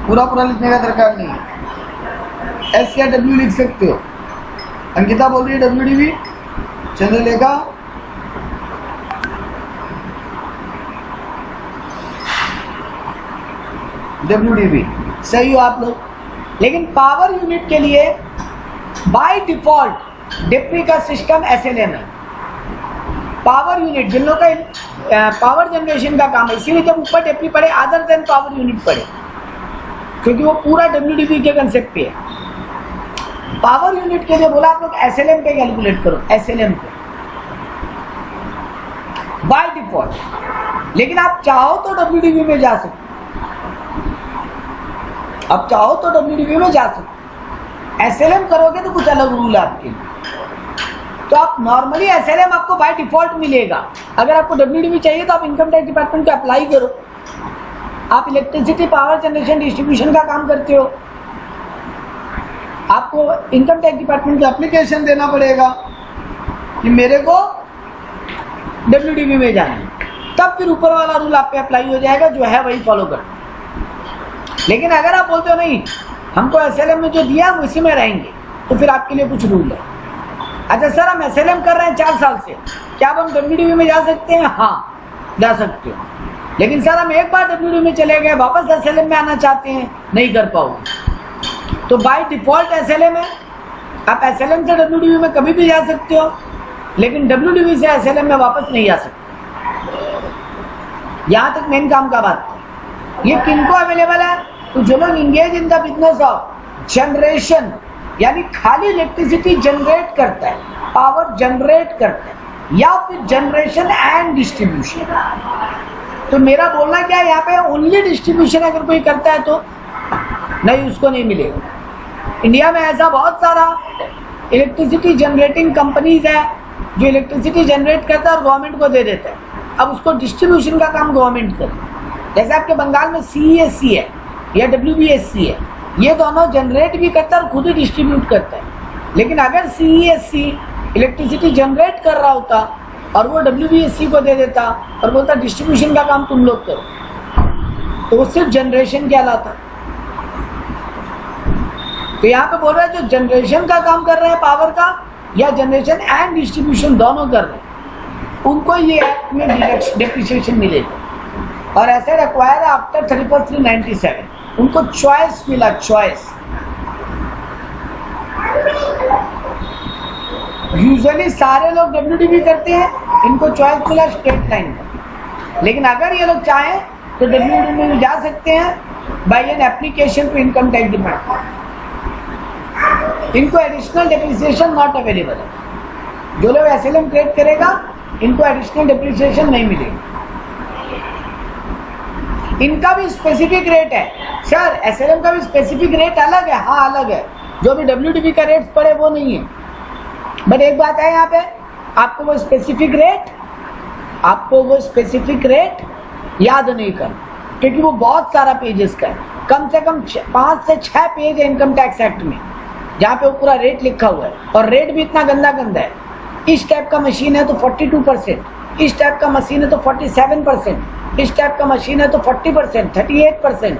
पूरा पूरा लिखने का दरकार नहीं है, S या W लिख सकते हो। अंकिता बोल रही है WDV, चंद्रलेखा WDV, सही हो आप लोग। लेकिन पावर यूनिट के लिए बाय डिफॉल्ट डिप्री का सिस्टम SLM है। पावर यूनिट जिन लोगों का पावर जनरेशन का काम है, इसीलिए जब ऊपर डिप्री पड़े अदर देन पावर यूनिट पड़े, क्योंकि वो पूरा WDV के कंसेप्ट पे है। पावर यूनिट के लिए बोला आप लोग SLM पे कैलकुलेट करो, SLM पे बाय डिफॉल्ट। लेकिन आप चाहो तो WDV में जा सकते, अब चाहो तो WDV में जा सकते। SLM करोगे तो कुछ अलग रूल है आपके लिए। तो आप नॉर्मली SLM आपको बाय डिफॉल्ट मिलेगा। अगर आपको WDV चाहिए तो आप इनकम टैक्स डिपार्टमेंट को अप्लाई करो। आप इलेक्ट्रिसिटी पावर जनरेशन डिस्ट्रीब्यूशन का काम करते हो, आपको इनकम टैक्स डिपार्टमेंट को एप्लीकेशन देना पड़ेगा कि मेरे को WDV में जाना है, तब फिर ऊपर वाला रूल आप पे अप्लाई हो जाएगा, जो है वही फॉलो कर। लेकिन अगर आप बोलते हो नहीं हमको SLM में जो दिया हम उसी में रहेंगे, तो फिर आपके लिए कुछ रूल है। अच्छा सर हम SLM कर रहे हैं 4 साल से, क्या अब हम WDV में जा सकते हैं? हाँ, जा सकते हो। लेकिन सर हम एक बार WDV में चले गए, वापस SLM में आना चाहते हैं, नहीं कर पाओगे। तो बाय डिफॉल्ट SLM है, आप SLM से WDV में कभी भी जा सकते हो, लेकिन WDV से SLM में वापस नहीं आ सकते। यहां तक मेन काम का बात। ये किनको अवेलेबल है? तो जो लोग engage in the business of generation, यानी खाली इलेक्ट्रिसिटी जनरेट करता है, पावर जनरेट करता है, या फिर जनरेशन एंड डिस्ट्रीब्यूशन। तो मेरा बोलना क्या है, यहाँ पे ओनली डिस्ट्रीब्यूशन अगर कोई करता है तो नहीं, उसको नहीं मिलेगा। इंडिया में ऐसा बहुत सारा इलेक्ट्रिसिटी जनरेटिंग कंपनीज है जो इलेक्ट्रिसिटी जनरेट करता है और गवर्नमेंट को दे देता है। अब उसको डिस्ट्रीब्यूशन का काम गवर्नमेंट करे। जैसे आपके बंगाल में CESC है या WBSC है, ये दोनों जनरेट भी करता है और खुद ही डिस्ट्रीब्यूट करता है। लेकिन अगर CESC इलेक्ट्रिसिटी जनरेट कर रहा होता और वो WBSC को दे देता और बोलता डिस्ट्रीब्यूशन का काम तुम लोग करो, तो वो सिर्फ जनरेशन कहलाता। तो यहाँ पे बोल रहा है जो जनरेशन का काम कर रहे हैं पावर का, या जनरेशन एंड डिस्ट्रीब्यूशन दोनों कर रहे हैं, उनको ये एक्ट में डेप्रिसिएशन मिलेगी। और ऐसे रिक्वायर आफ्टर 31/3/97 उनको चॉइस मिला, चॉइस। यूजुअली सारे लोग WDV करते हैं, इनको चॉइस मिला स्ट्रेट लाइन का। लेकिन अगर ये लोग चाहें तो WDV में जा सकते हैं by an application to income tax department. इनको एडिशनल डेप्रिसिएशन नॉट अवेलेबल है। जो लोग SLM क्रिएट करेगा इनको एडिशनल डेप्रिसिएशन नहीं मिलेगी। इनका भी स्पेसिफिक रेट है। सर SLM का भी स्पेसिफिक रेट अलग है? हाँ अलग है, जो भी WDV का रेट पड़े वो नहीं है। बट एक बात है, यहाँ पे आपको वो स्पेसिफिक रेट याद नहीं कर, क्योंकि वो बहुत सारा पेजेस का है। कम से कम 5 से 6 पेज है इनकम टैक्स एक्ट में, जहाँ पे वो पूरा रेट लिखा हुआ है। और रेट भी इतना गंदा गंदा है। इस टाइप का मशीन है तो 42%, इस टाइप का मशीन है तो 47%, इस टाइप का मशीन है तो 40%, 38%,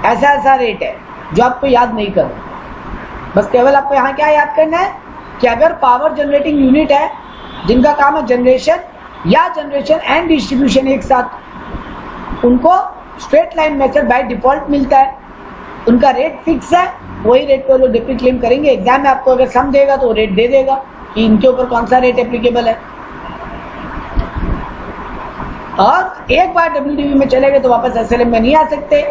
ऐसा रेट है जो आपको याद नहीं करना। बस केवल आपको यहाँ क्या याद करना है कि अगर पावर जनरेटिंग यूनिट है जिनका काम है जनरेशन या जनरेशन एंड डिस्ट्रीब्यूशन एक साथ, उनको straight line method by default मिलता है। उनका रेट फिक्स है, वही रेट पर लोग डिप्टी क्लेम करेंगे। एग्जाम में आपको अगर सम देगा तो रेट दे देगा कि इनके ऊपर कौन सा रेट एप्लीकेबल है। और एक बार WDV में चले गए तो वापस SLM में नहीं आ सकते,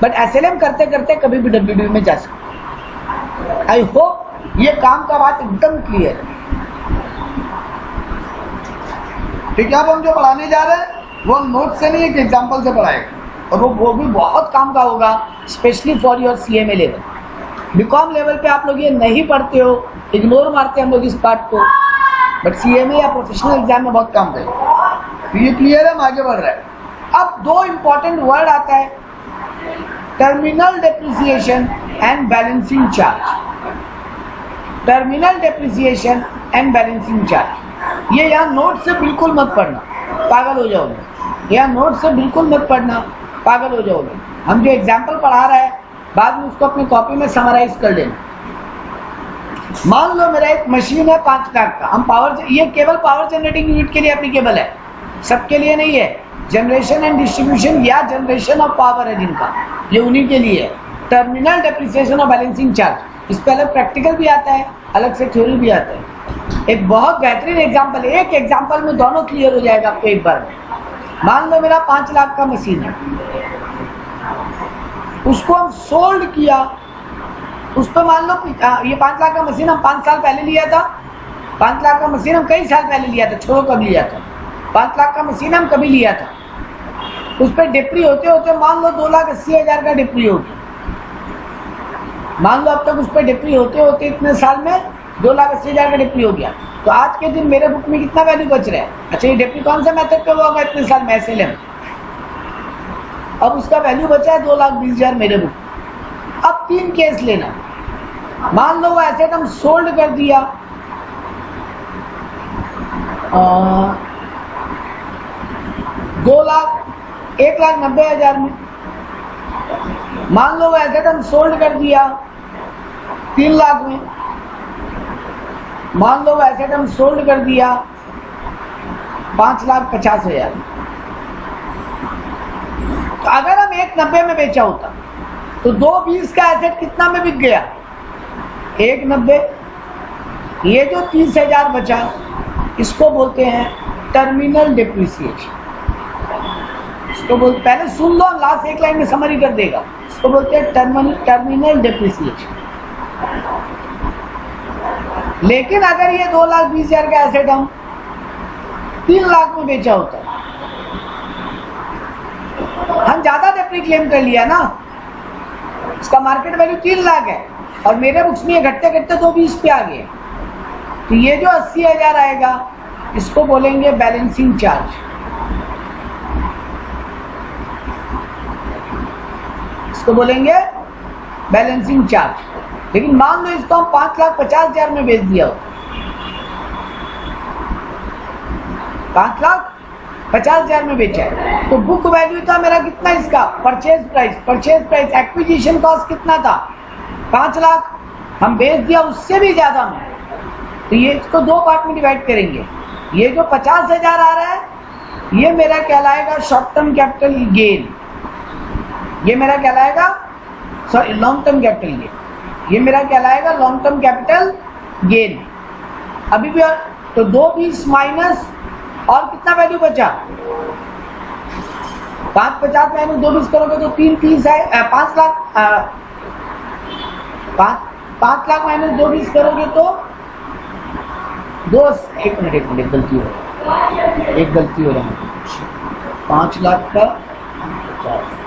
बट SLM करते करते कभी भी WDV में जा सकते। आई होप ये काम का बात एकदम क्लियर है। ठीक है, अब हम जो पढ़ाने जा रहे हैं वो नोट से नहीं, एक एग्जाम्पल से पढ़ाएगा, और वो भी बहुत काम का होगा, specially for your CMA level. BCom level पे आप लोग ये नहीं पढ़ते हो, इग्नोर मारते हैं हम लोग इस पार्ट को, बट CMA या प्रोफेशनल एग्जाम में बहुत काम करेगा। तो ये क्लियर है, हम आगे बढ़ रहे हैं। अब 2 इंपॉर्टेंट वर्ड आता है, terminal depreciation and balancing charge. Terminal depreciation and balancing charge, ये यहाँ नोट से बिल्कुल मत पढ़ना, पागल हो जाओगे। यहाँ नोट से बिल्कुल मत पढ़ना, पागल हो जाओगे। हम जो एग्जाम्पल पढ़ा रहे हैं बाद में उसको अपनी कॉपी में समराइज कर लेना। मान लो मेरा एक मशीन है 5 लाख का, हम पावर, ये केवल पावर जनरेटिंग यूनिट के लिए एप्लीकेबल है, सबके लिए नहीं है। जनरेशन एंड डिस्ट्रीब्यूशन या जनरेशन ऑफ पावर है जिनका, ये उन्हीं के लिए है। टर्मिनल डेप्रिसिएशन और बैलेंसिंग चार्ज, इस पर अलग प्रैक्टिकल भी आता है, अलग से थ्योरी भी आता है। एक बहुत बेहतरीन एग्जाम्पल, एक एग्जाम्पल में दोनों क्लियर हो जाएगा आपको एक बार में। मान लो मेरा 5 लाख का मशीन है, उसको हम सोल्ड किया, उस पर मान लो ये 5 लाख का मशीन हम 5 साल पहले लिया था। 5 लाख का मशीन हम कई साल पहले लिया था, छोड़ो कब लिया था। 5 लाख का मशीन हम कभी लिया था, उस पर डिप्री होते होते मान लो 2,80,000 का डिप्री हो गया। मान लो अब तक उस पर डिप्री होते होते इतने साल में 2,80,000 का डिप्री हो गया। तो आज के दिन मेरे बुक में कितना वैल्यू बच रहा है? अच्छा, ये डिप्री कौन सा मेथड पे होगा इतने साल में? SLM। अब उसका वैल्यू बचा है 2,20,000 मेरे बुक। अब 3 केस लेना। मान लो वो एसेट हम सोल्ड कर दिया 1,90,000 में। मान लो वो एसेट हम सोल्ड कर दिया 3 लाख में। मान लो वो एसेट हम सोल्ड कर दिया 5,50,000 में। तो अगर हम 190 में बेचा होता तो 220 का एसेट कितना में बिक गया? 190। ये जो 30,000 बचा इसको बोलते हैं टर्मिनल डिप्रिसिएशन। इसको बोलते, पहले सुन लो, लास्ट एक लाइन में समरी कर देगा। इसको बोलते हैं टर्मिनल डिप्रिसिएशन। लेकिन अगर ये 2,20,000 का एसेट हम 3 लाख में बेचा होता, हम ज्यादा डिप्री क्लेम कर लिया ना, इसका मार्केट वैल्यू 3 लाख है और मेरे बुक्स में घटते घटते 220 पे आ गए, तो ये जो 80,000 आएगा इसको बोलेंगे बैलेंसिंग चार्ज। इसको बोलेंगे बैलेंसिंग चार्ज। लेकिन मान लो इसको हम 5,50,000 में बेच दिया हो, 5,50,000 में बेचा है, तो बुक वैल्यू था मेरा कितना इसका? परचेज प्राइस एक्विजिशन कॉस्ट कितना था? 5 लाख। हम बेच दिया उससे भी ज्यादा में, तो ये इसको 2 पार्ट में डिवाइड करेंगे। ये जो 50,000 आ रहा है ये मेरा कहलाएगा शॉर्ट टर्म कैपिटल गेन, ये मेरा कहलाएगा sorry long term capital gain, ये मेरा कहलाएगा लॉन्ग टर्म कैपिटल गेन। अभी भी तो 220 माइनस और कितना वैल्यू बचा? 550 माइनस 220 करोगे तो 330 है, 5 लाख। 5 लाख माइनस 220 करोगे तो एक मिनट गलती हो रहा है। 5 लाख का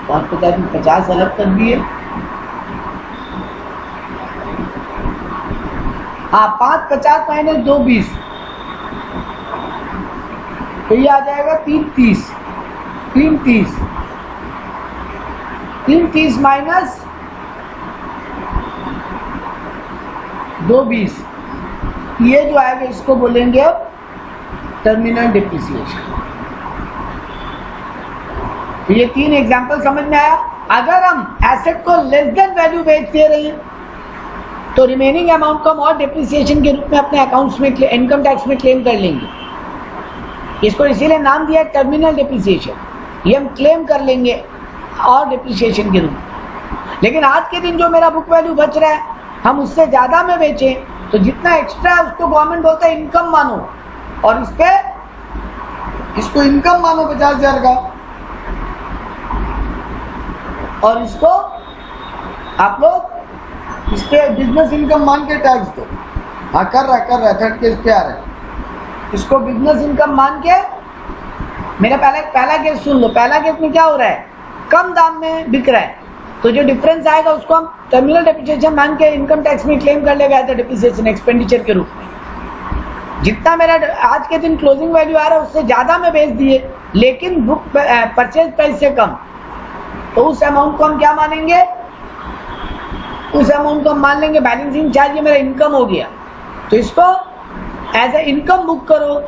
550 में 50 अलग कर दिए। हाँ, 550 माइनस 220 तो ये आ जाएगा 330 माइनस 220, ये जो आएगा इसको बोलेंगे अब टर्मिनल डिप्रिसिएशन। तो ये 3 एग्जांपल समझ में आया। अगर हम एसेट को लेस देन वैल्यू बेच दे रहे हैं तो रिमेनिंग अमाउंट को हम और डिप्रिसिएशन के रूप में अपने अकाउंट्स में इनकम टैक्स में क्लेम कर लेंगे। इसको इसीलिए नाम दिया टर्मिनल डिप्रिसिएशन। ये हम क्लेम कर लेंगे और डिप्रिसिएशन के रूप में। लेकिन आज के दिन जो मेरा बुक वैल्यू बच रहा है हम उससे ज्यादा में बेचें तो जितना एक्स्ट्रा है उसको गवर्नमेंट बोलता है इनकम मानो, और इसको इनकम मानो 50,000 का, और इसको आप लोग इस पे बिजनेस इनकम मान के टैक्स दो। हाँ कर रहा है, थर्ड केस पे आ रहा है। इसको बिजनेस इनकम मान के, मेरा पहला केस सुन लो। पहला केस में क्या हो रहा है? कम दाम में बिक रहा है, तो जो डिफरेंस आएगा उसको हम टर्मिनल डिप्रिसिएशन मान के इनकम टैक्स में क्लेम कर लेगा एज डिप्रिसिएशन एक्सपेंडिचर के रूप में। जितना मेरा आज के दिन क्लोजिंग वैल्यू आ रहा है उससे ज्यादा में बेच दिए, लेकिन बुक परचेज प्राइस से कम, तो उस अमाउंट को हम क्या मानेंगे? उस अमाउंट को हम मान लेंगे बैलेंसिंग चार्ज। ये मेरा इनकम हो गया, तो इसको एज ए इनकम बुक करो,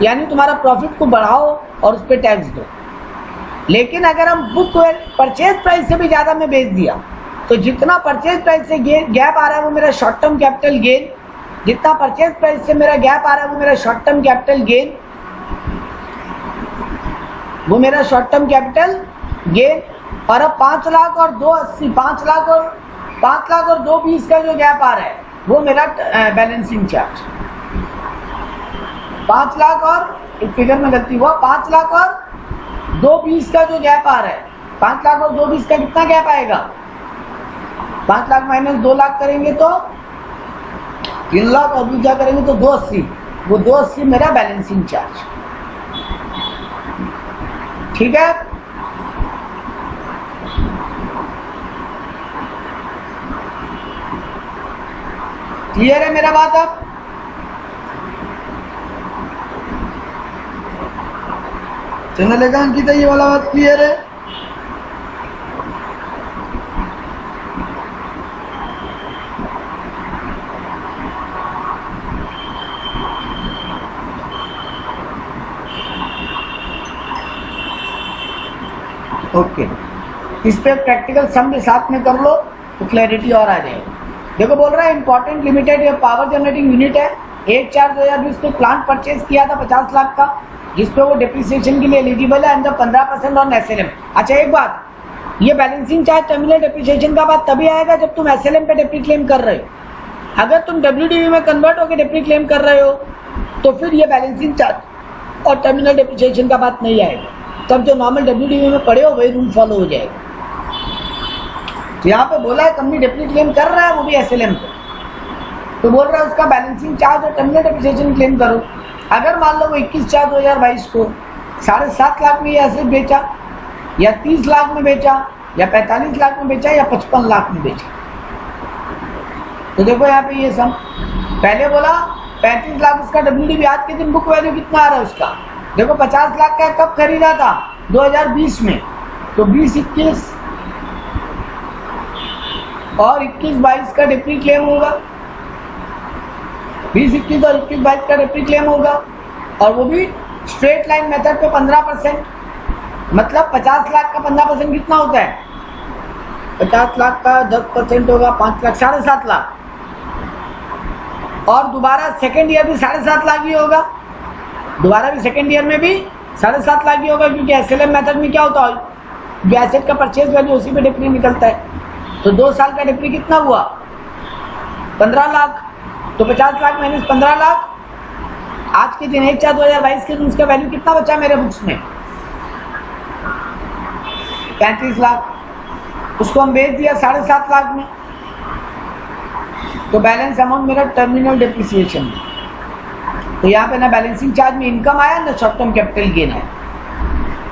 यानी तुम्हारा प्रॉफिट को बढ़ाओ और उस पर टैक्स दो। लेकिन अगर हम बुक परचेज प्राइस से भी ज्यादा में बेच दिया तो जितना परचेज प्राइस से गैप आ रहा है वो मेरा शॉर्ट टर्म कैपिटल गेन, जितना परचेज प्राइस से मेरा गैप आ रहा है वो मेरा शॉर्ट टर्म कैपिटल गेन, वो मेरा शॉर्ट टर्म कैपिटल गेन। और अब 5 लाख और 280, 5 लाख और 220 का जो गैप आ रहा है वो मेरा बैलेंसिंग चार्ज। 5 लाख और एक फिगर में गलती हुआ, 5 लाख और 220 का जो गैप आ रहा है, 5 लाख और 220 का कितना गैप आएगा? 5 लाख माइनस 2 लाख करेंगे तो 3 लाख, और दूसरा करेंगे तो 280, वो 280 मेरा बैलेंसिंग चार्ज। ठीक है, क्लियर है मेरा बात? अब चैनल लेगा अंकिता, ये वाला बात क्लियर है? ओके, इस पे प्रैक्टिकल सम के साथ में कर लो तो क्लैरिटी और आ जाएगी। देखो बोल रहा है इंपॉर्टेंट लिमिटेड ये पावर जनरेटिंग यूनिट है। 1/4/2020 को प्लांट परचेज किया था 50 लाख का, जिस पे वो डिप्रिसिएशन के लिए एलिजिबल है अंदर 15% ऑन एसएलएम। अच्छा एक बात, ये बैलेंसिंग चार्ज टर्मिनल डिप्रिसिएशन का बात तभी आएगा जब तुम एसएलएम पे डिप्री क्लेम कर रहे हो। अगर तुम डब्ल्यूडीवी में कन्वर्ट होकर डिप्री क्लेम कर रहे हो तो फिर ये बैलेंसिंग चार्ज और टर्मिनल डिप्रिसिएशन का बात नहीं आएगा। तब जो नॉर्मल डब्ल्यूडीवी में पड़े हो वही रूल फॉलो हो जाएगा। तो यहाँ पे बोला है कंपनी डिप्री क्लेम कर रहा है वो भी एसएलएम पे, तो बोल रहा है उसका बैलेंसिंग चार्ज और टर्मिनल डिप्रिसिएशन क्लेम करो। अगर मान लो वो 21/4/2022 को 7.5 लाख में ये एसेट बेचा या 30 लाख में बेचा या 45 लाख में बेचा या 55 लाख में बेचा, तो देखो यहाँ पे ये सम पहले बोला 35 लाख उसका डब्ल्यूडीवी, आज के दिन बुक वैल्यू कितना आ रहा है उसका, देखो 50 लाख का कब खरीदा था 2020 में, तो 20-21 और 21-22 का डिप्री क्लेम होगा, 20-21 और 21-22 का डिप्री क्लेम होगा, और वो भी स्ट्रेट लाइन मेथड पे 15%, मतलब 50 लाख का 15% कितना होता है, 50 लाख का 10% होगा 5 लाख, 7.5 लाख, और दोबारा सेकेंड ईयर भी 7.5 लाख ही होगा, दोबारा भी सेकेंड ईयर में भी 7.5 लाख ही होगा, क्योंकि एसएलएम मेथड में क्या होता है एसेट का परचेज वैल्यू उसी पे डिप्री निकलता है। तो 2 साल का डिप्री कितना हुआ 15 लाख, तो 50 लाख माइनस 15 लाख, आज के दिन 1/4/2022 के दिन उसका वैल्यू कितना बचा मेरे बुक्स में 35 लाख, उसको हम बेच दिया 7.5 लाख में, तो बैलेंस अमाउंट मेरा टर्मिनल डिप्रिसिएशन। तो यहाँ पे ना बैलेंसिंग चार्ज में इनकम आया ना शॉर्ट टर्म कैपिटल गेन है।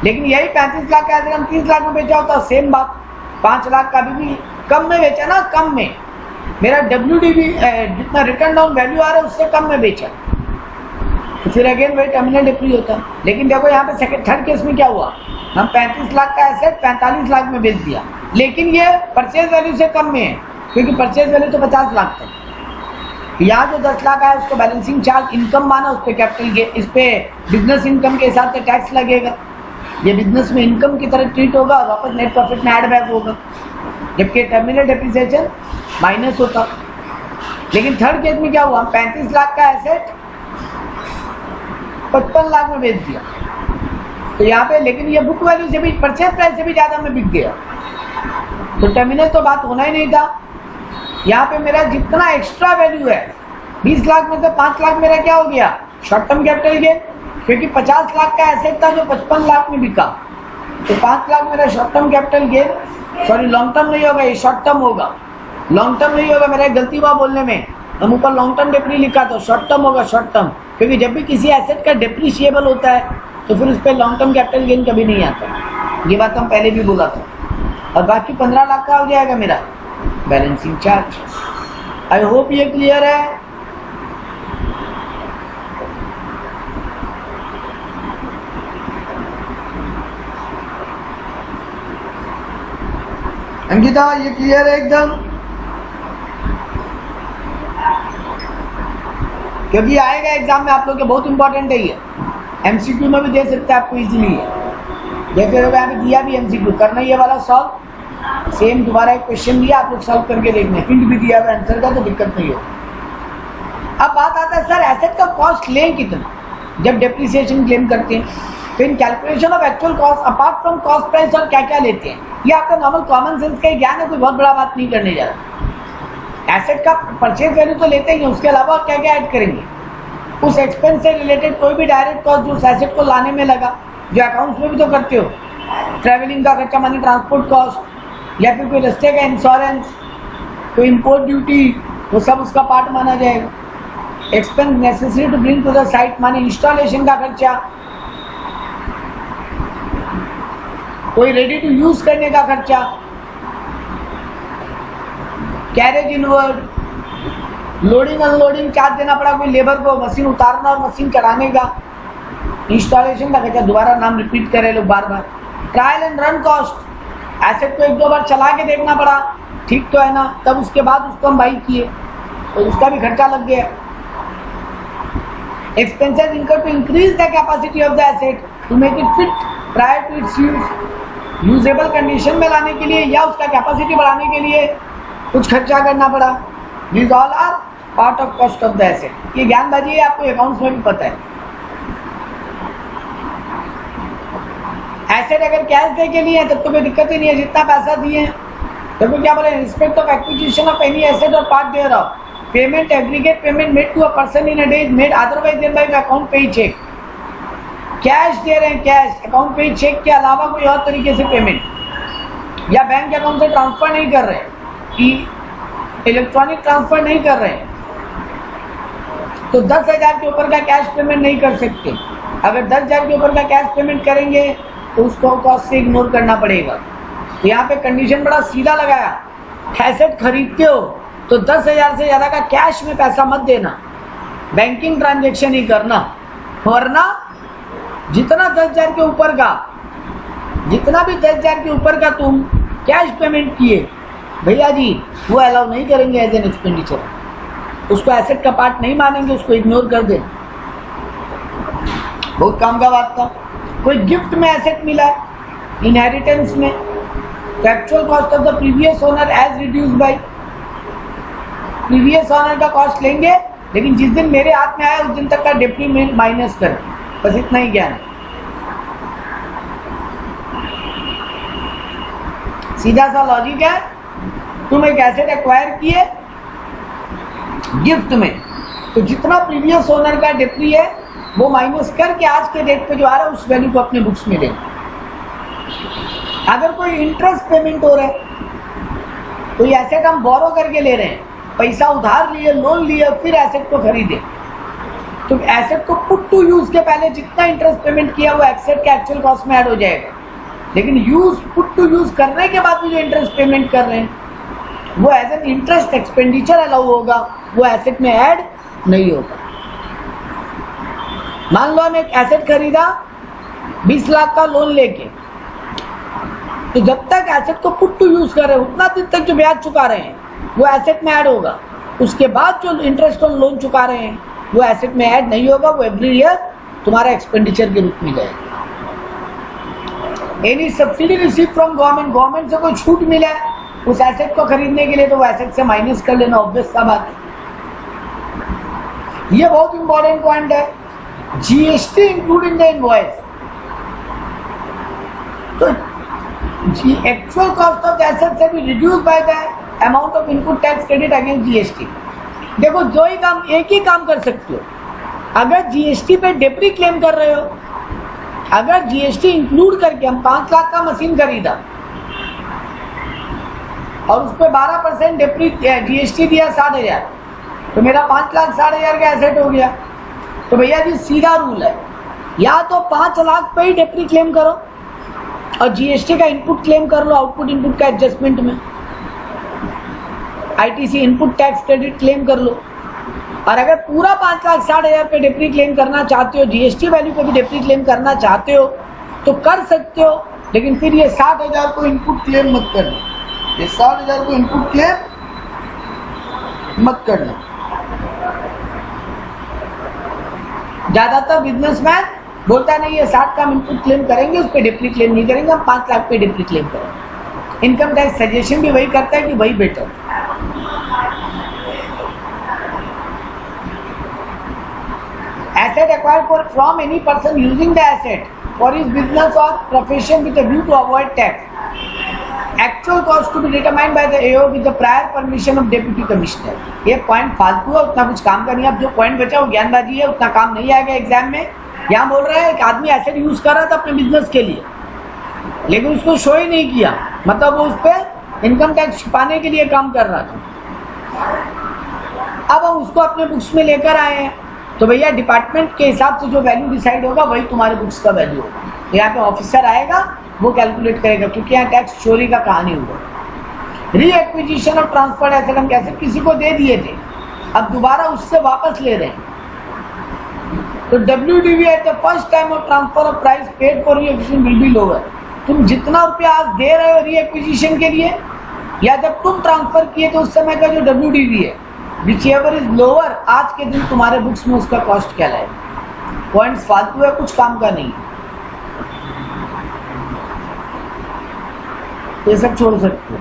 लेकिन यही 35 लाख का अगर हम 30 लाख में बेचा होता सेम बात, 5 लाख का भी कम में बेचा ना, कम में मेरा डब्ल्यूडीवी जितना रिटर्न डाउन वैल्यू आ रहा है उससे कम में बेचा, तो फिर अगेन वही टर्मिनल डिप्री होता है। लेकिन देखो यहाँ पे थर्ड केस में क्या हुआ, हम 35 लाख का एसेट 45 लाख में बेच दिया, लेकिन ये परचेज वैल्यू से कम में है, क्योंकि परचेज वैल्यू तो 50 लाख था। यहाँ जो 10 लाख आया उसको बैलेंसिंग चार्ज इनकम माना, उस पर कैपिटल गेन, इस पे बिजनेस इनकम के हिसाब से टैक्स लगेगा, ये बिजनेस में इनकम की तरह ट्रीट होगा और वापस नेट प्रॉफिट में ऐड बैक होगा, जबकि टर्मिनल डिप्रिसिएशन माइनस होता। लेकिन थर्ड केस में क्या हुआ, 35 लाख का एसेट 55 लाख में बेच दिया, तो यहाँ पे लेकिन ये बुक वैल्यू से भी परचेज प्राइस से भी ज्यादा में बिक गया, तो टर्मिनल तो बात होना ही नहीं था। यहाँ पे मेरा जितना एक्स्ट्रा वैल्यू है 20 लाख में से 5 लाख मेरा क्या हो गया शॉर्ट टर्म कैपिटल गेन, क्योंकि 50 लाख का एसेट था जो 55 लाख में बिका, तो 5 लाख मेरा short term capital gain, sorry long term नहीं होगा, ये शॉर्ट टर्म होगा, लॉन्ग टर्म नहीं होगा, मेरा गलती हुआ बोलने में, हम ऊपर लॉन्ग टर्म डिप्री लिखा तो शॉर्ट टर्म होगा, शॉर्ट टर्म, क्योंकि जब भी किसी एसेट का डिप्रिशिएबल होता है तो फिर उस पर लॉन्ग टर्म कैपिटल गेन कभी नहीं आता, ये बात हम पहले भी बोला था। और बाकी 15 लाख का हो जाएगा मेरा बैलेंसिंग चार्ज। आई होप ये क्लियर है। अंकिता ये क्लियर है एकदम, क्योंकि आएगा एग्जाम में आप लोग के, बहुत इंपॉर्टेंट है ये, एमसीक्यू में भी दे सकते हैं आपको इजीली है, जैसे होगा यहाँ पे दिया भी एमसीक्यू करना ये वाला सॉल्व, सेम दोबारा एक क्वेश्चन दिया आप लोग सॉल्व करके देखना, हिंट भी दिया हुआ आंसर का, तो दिक्कत नहीं हो। अब बात आता है सर एसेट का कॉस्ट लें कितना जब डेप्रिसिएशन क्लेम करते हैं, तो इन calculation of actual cost apart from cost price और क्या क्या लेते हैं, ये आपका नॉर्मल कॉमन सेंस का ज्ञान है, कोई बहुत बड़ा बात नहीं करने जा रहा। एसेट का परचेज वैल्यू तो लेते ही हैं, उसके अलावा क्या क्या ऐड करेंगे, उस एक्सपेंस से रिलेटेड कोई भी डायरेक्ट कॉस्ट जो उस एसेट को लाने में लगा, जो अकाउंट्स में भी तो करते हो, ट्रैवलिंग का खर्चा मानी ट्रांसपोर्ट कॉस्ट, या फिर कोई रस्ते का इंश्योरेंस, कोई इंपोर्ट ड्यूटी, वो सब उसका पार्ट माना जाएगा। Expense necessary to bring to the site मानी इंस्टॉलेशन का खर्चा, कोई रेडी टू यूज करने का खर्चा, carriage inward, loading unloading charge देना पड़ा कोई लेबर को, मशीन उतारना और मशीन चलाने का, इंस्टॉलेशन का खर्चा, दोबारा नाम रिपीट करे लोग बार बार, trial and run cost, asset को 1-2 बार चला के देखना पड़ा ठीक तो है ना, तब उसके बाद उसको हम बाई किए तो उसका भी खर्चा लग गया। Expenses incurred to increase the capacity of the asset to make it fit prior to its use, usable condition में लाने के लिए या उसका कैपेसिटी बढ़ाने के लिए कुछ खर्चा करना पड़ा। These all are part of cost of the asset। ये ज्ञानबाजी है, आपको अकाउंट्स में भी पता है। एसेट अगर कैश दे के लिए है तब तो कोई दिक्कत ही नहीं है, जितना पैसा दिए हैं। देखो क्या बोले, respect of acquisition of any asset और part there of payment, aggregate payment made to a person in a day made otherwise than by account payee cheque. Cash दे रहे हैं, कैश अकाउंट पे चेक के अलावा कोई और तरीके से पेमेंट या बैंक अकाउंट से ट्रांसफर नहीं कर रहे कि इलेक्ट्रॉनिक ट्रांसफर नहीं कर रहे हैं, तो 10,000 के ऊपर का कैश पेमेंट नहीं कर सकते। अगर 10,000 के ऊपर का कैश पेमेंट करेंगे तो उसको कॉस्ट से इग्नोर करना पड़ेगा। तो यहाँ पे कंडीशन बड़ा सीधा लगाया, एसेट खरीदते हो तो 10,000 से ज़्यादा का कैश में पैसा मत देना, बैंकिंग ट्रांजेक्शन ही करना, वरना जितना 10,000 के ऊपर का, जितना भी 10,000 के ऊपर का तुम कैश पेमेंट किए भैया जी, वो अलाउ नहीं करेंगे एज एन एक्सपेंडिचर, उसको एसेट का पार्ट नहीं मानेंगे, उसको इग्नोर कर दें। बहुत काम का बात था। कोई गिफ्ट में एसेट मिला इनहेरिटेंस में, तो actual cost of the previous owner as reduce by, previous owner का कॉस्ट लेंगे, लेकिन जिस दिन मेरे हाथ में आया उस दिन तक का डेप्री माइनस कर, बस इतना ही ज्ञान है। सीधा सा लॉजिक है। तुम एक एसेट एक्वायर किए गिफ्ट में, तो जितना प्रीवियस ओनर का डेप्री है वो माइनस करके आज के डेट पे जो आ रहा है उस वैल्यू को अपने बुक्स में देना। अगर कोई इंटरेस्ट पेमेंट हो रहा है, कोई एसेट हम बोरो करके ले रहे हैं, पैसा उधार लिए, लोन लिए, फिर एसेट को खरीदे, तो एसेट को पुट टू यूज के पहले जितना इंटरेस्ट पेमेंट किया वो एसेट के एक्चुअल कॉस्ट में ऐड हो जाएगा। लेकिन यूज पुट टू यूज करने के बाद भी जो इंटरेस्ट पेमेंट कर रहे हैं वो as an interest expenditure allow होगा, वो एसेट में ऐड नहीं होगा। मान लो हम एक एसेट खरीदा 20 लाख का लोन लेके, तो जब तक एसेट को पुट टू यूज कर रहे हैं उतना दिन तक जो ब्याज चुका रहे हैं वो एसेट में ऐड होगा। उसके बाद जो इंटरेस्ट ऑन लोन चुका रहे हैं वो एसेट में ऐड नहीं होगा, वो एवरी ईयर तुम्हारा एक्सपेंडिचर के रूप में जाएगा। Any subsidy receive from government, government से कोई छूट मिला है उस एसेट को खरीदने के लिए, तो वो एसेट से माइनस कर लेना, ऑब्वियस सा बात है। ये बहुत इंपॉर्टेंट पॉइंट है। GST include in the invoice, तो actual cost of the asset से भी reduce by the amount of input tax credit against GST. देखो दो ही काम, एक ही काम कर सकते हो। अगर जीएसटी पे डेप्री क्लेम कर रहे हो, अगर जीएसटी इंक्लूड करके हम 5 लाख का मशीन खरीदा और उस पर 12% डेप्री जीएसटी दिया 60,000, तो मेरा 5,60,000 का एसेट हो गया। तो भैया जी सीधा रूल है, या तो 5 लाख पे ही डेप्री क्लेम करो और जीएसटी का इनपुट क्लेम कर लो आउटपुट इनपुट का एडजस्टमेंट में, ITC input tax credit claim कर लो। और अगर पूरा 5,60,000 पे डेप्री क्लेम करना चाहते हो, जीएसटी वैल्यू पे भी डेप्री क्लेम करना चाहते हो तो कर सकते हो, लेकिन फिर ये 60,000 को इनपुट क्लेम मत करना, ये 60,000 को इनपुट क्लेम मत करना। ज्यादातर बिजनेसमैन बोलता नहीं है 60 का हम इनपुट क्लेम करेंगे, उस पर डेप्री क्लेम नहीं करेंगे, हम 5 लाख पे डेप्री क्लेम करेंगे। इनकम टैक्स सजेशन भी वही करता है कि वही better. Asset acquired from any person using the asset for his business or profession with a view to avoid tax. Actual cost to be determined by the AO with the prior permission of deputy commissioner. ये पॉइंट फालतू है, उतना कुछ काम का नहीं है। अब जो पॉइंट बचा वो ज्ञानबाजी है, उतना काम नहीं आएगा एग्जाम में। यहाँ बोल रहा है एक आदमी एसेट यूज कर रहा था अपने बिजनेस के लिए, लेकिन उसको शो ही नहीं किया, मतलब वो उस पर इनकम टैक्स छुपाने के लिए काम कर रहा था। अब हम उसको अपने बुक्स में लेकर आए हैं, तो भैया डिपार्टमेंट के हिसाब से जो वैल्यू डिसाइड होगा वही तुम्हारे बुक्स का वैल्यू होगा। यहाँ पे ऑफिसर आएगा वो कैलकुलेट करेगा, क्योंकि यहाँ टैक्स चोरी का कहानी हुआ। री एक्विजिशन ऑफ ट्रांसफर्ड एसेट, हम कैसे किसी को दे दिए थे, अब दोबारा उससे वापस ले रहे हैं, तो WDV at the first time of transfer of price paid for री एक्विजिशन विल बी लोअर। तुम जितना रुपया आज दे रहे हो री एक्विजिशन के लिए, या जब तुम ट्रांसफर किए तो उस समय का जो WDV है whichever is lower, आज के दिन तुम्हारे बुक्स में उसका कॉस्ट कहलाएगा। पॉइंट्स फालतू है, कुछ काम का नहीं, ये सब छोड़ सकते हो।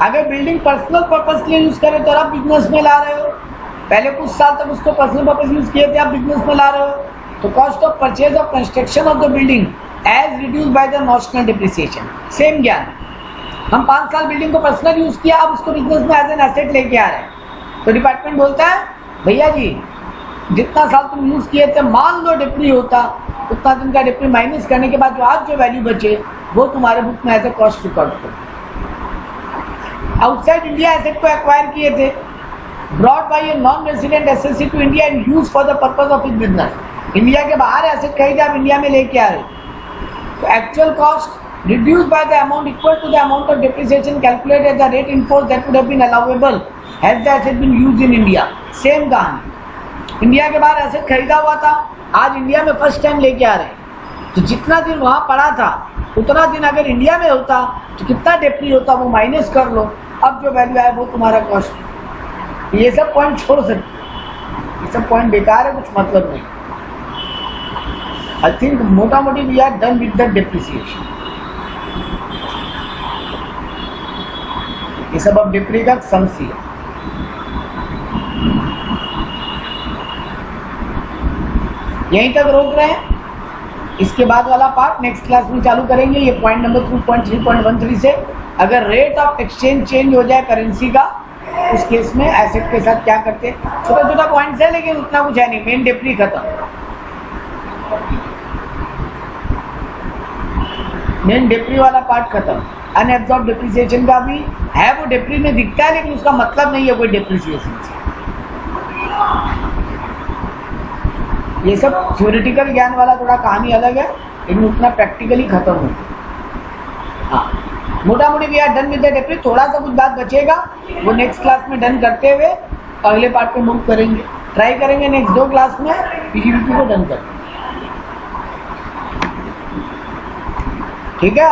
अगर बिल्डिंग पर्सनल पर्पस के लिए यूज करे तो आप बिजनेस में ला रहे हो, पहले कुछ साल तक उसको पर्सनल पर्पस यूज किए थे, आप बिजनेस में ला रहे हो, तो cost of purchase of construction of the building as reduce by the notional depreciation. Same ज्ञान, हम 5 साल बिल्डिंग को पर्सनल यूज किया, अब उसको बिजनेस में एज एन एसेट लेके आ रहे हैं, तो डिपार्टमेंट बोलता है भैया जी जितना साल तुम यूज किए थे, मान लो डिप्री होता, उतना दिन का डिप्री माइनस करने के बाद जो आज जो वैल्यू बचे वो तुम्हारे बुक में एज ए कॉस्ट रिकॉर्ड करो। आउटसाइड इंडिया एसेट को एक्वायर किए थे, brought by a non resident assessee to India and use for the purpose of it business. India के बाहर एसेट खरीदे, आप इंडिया में लेके आ रहे, तो actual cost reduced by the amount equal to the amount of depreciation calculated at the rate in force that would have been allowable had the asset been used in India। Same कहानी, इंडिया के बाहर एसेट खरीदा हुआ था, आज इंडिया में फर्स्ट टाइम लेके आ रहे हैं, तो जितना दिन वहाँ पड़ा था उतना दिन अगर इंडिया में होता तो कितना डेप्री होता वो माइनस कर लो, अब जो वैल्यू आए वो तुम्हारा कॉस्ट। ये सब पॉइंट छोड़ सकते, ये सब पॉइंट बेकार है, कुछ मतलब नहीं। आई थिंक मोटा मोटी we are done with the depreciation. ये सब अब डिप्री का सम्स है। यहीं तक रोक रहे हैं, इसके बाद वाला पार्ट नेक्स्ट क्लास में चालू करेंगे। ये पॉइंट नंबर 2.3.13 से अगर रेट ऑफ एक्सचेंज चेंज हो जाए करेंसी का, उस केस में एसेट के साथ क्या करते हैं। छोटा छोटा पॉइंट्स है लेकिन उतना कुछ है नहीं, मेन डिप्री खत्म, मेन डिप्री वाला पार्ट खत्म। अनएब्सॉर्ब डिप्रिसिएशन का भी है, वो डिप्री में दिखता है लेकिन उसका मतलब नहीं है कोई डिप्रिसिएशन से। ये सब थ्योरेटिकल ज्ञान वाला थोड़ा कहानी अलग है, लेकिन उतना प्रैक्टिकली खत्म होता है। हाँ, मोटा मोटी we are done with the depre. थोड़ा सा कुछ बात बचेगा, वो नेक्स्ट क्लास में डन करते हुए अगले पार्ट पे मूव करेंगे, ट्राई करेंगे नेक्स्ट 2 क्लास में पीजीबीपी को डन करते हैं। ठीक है।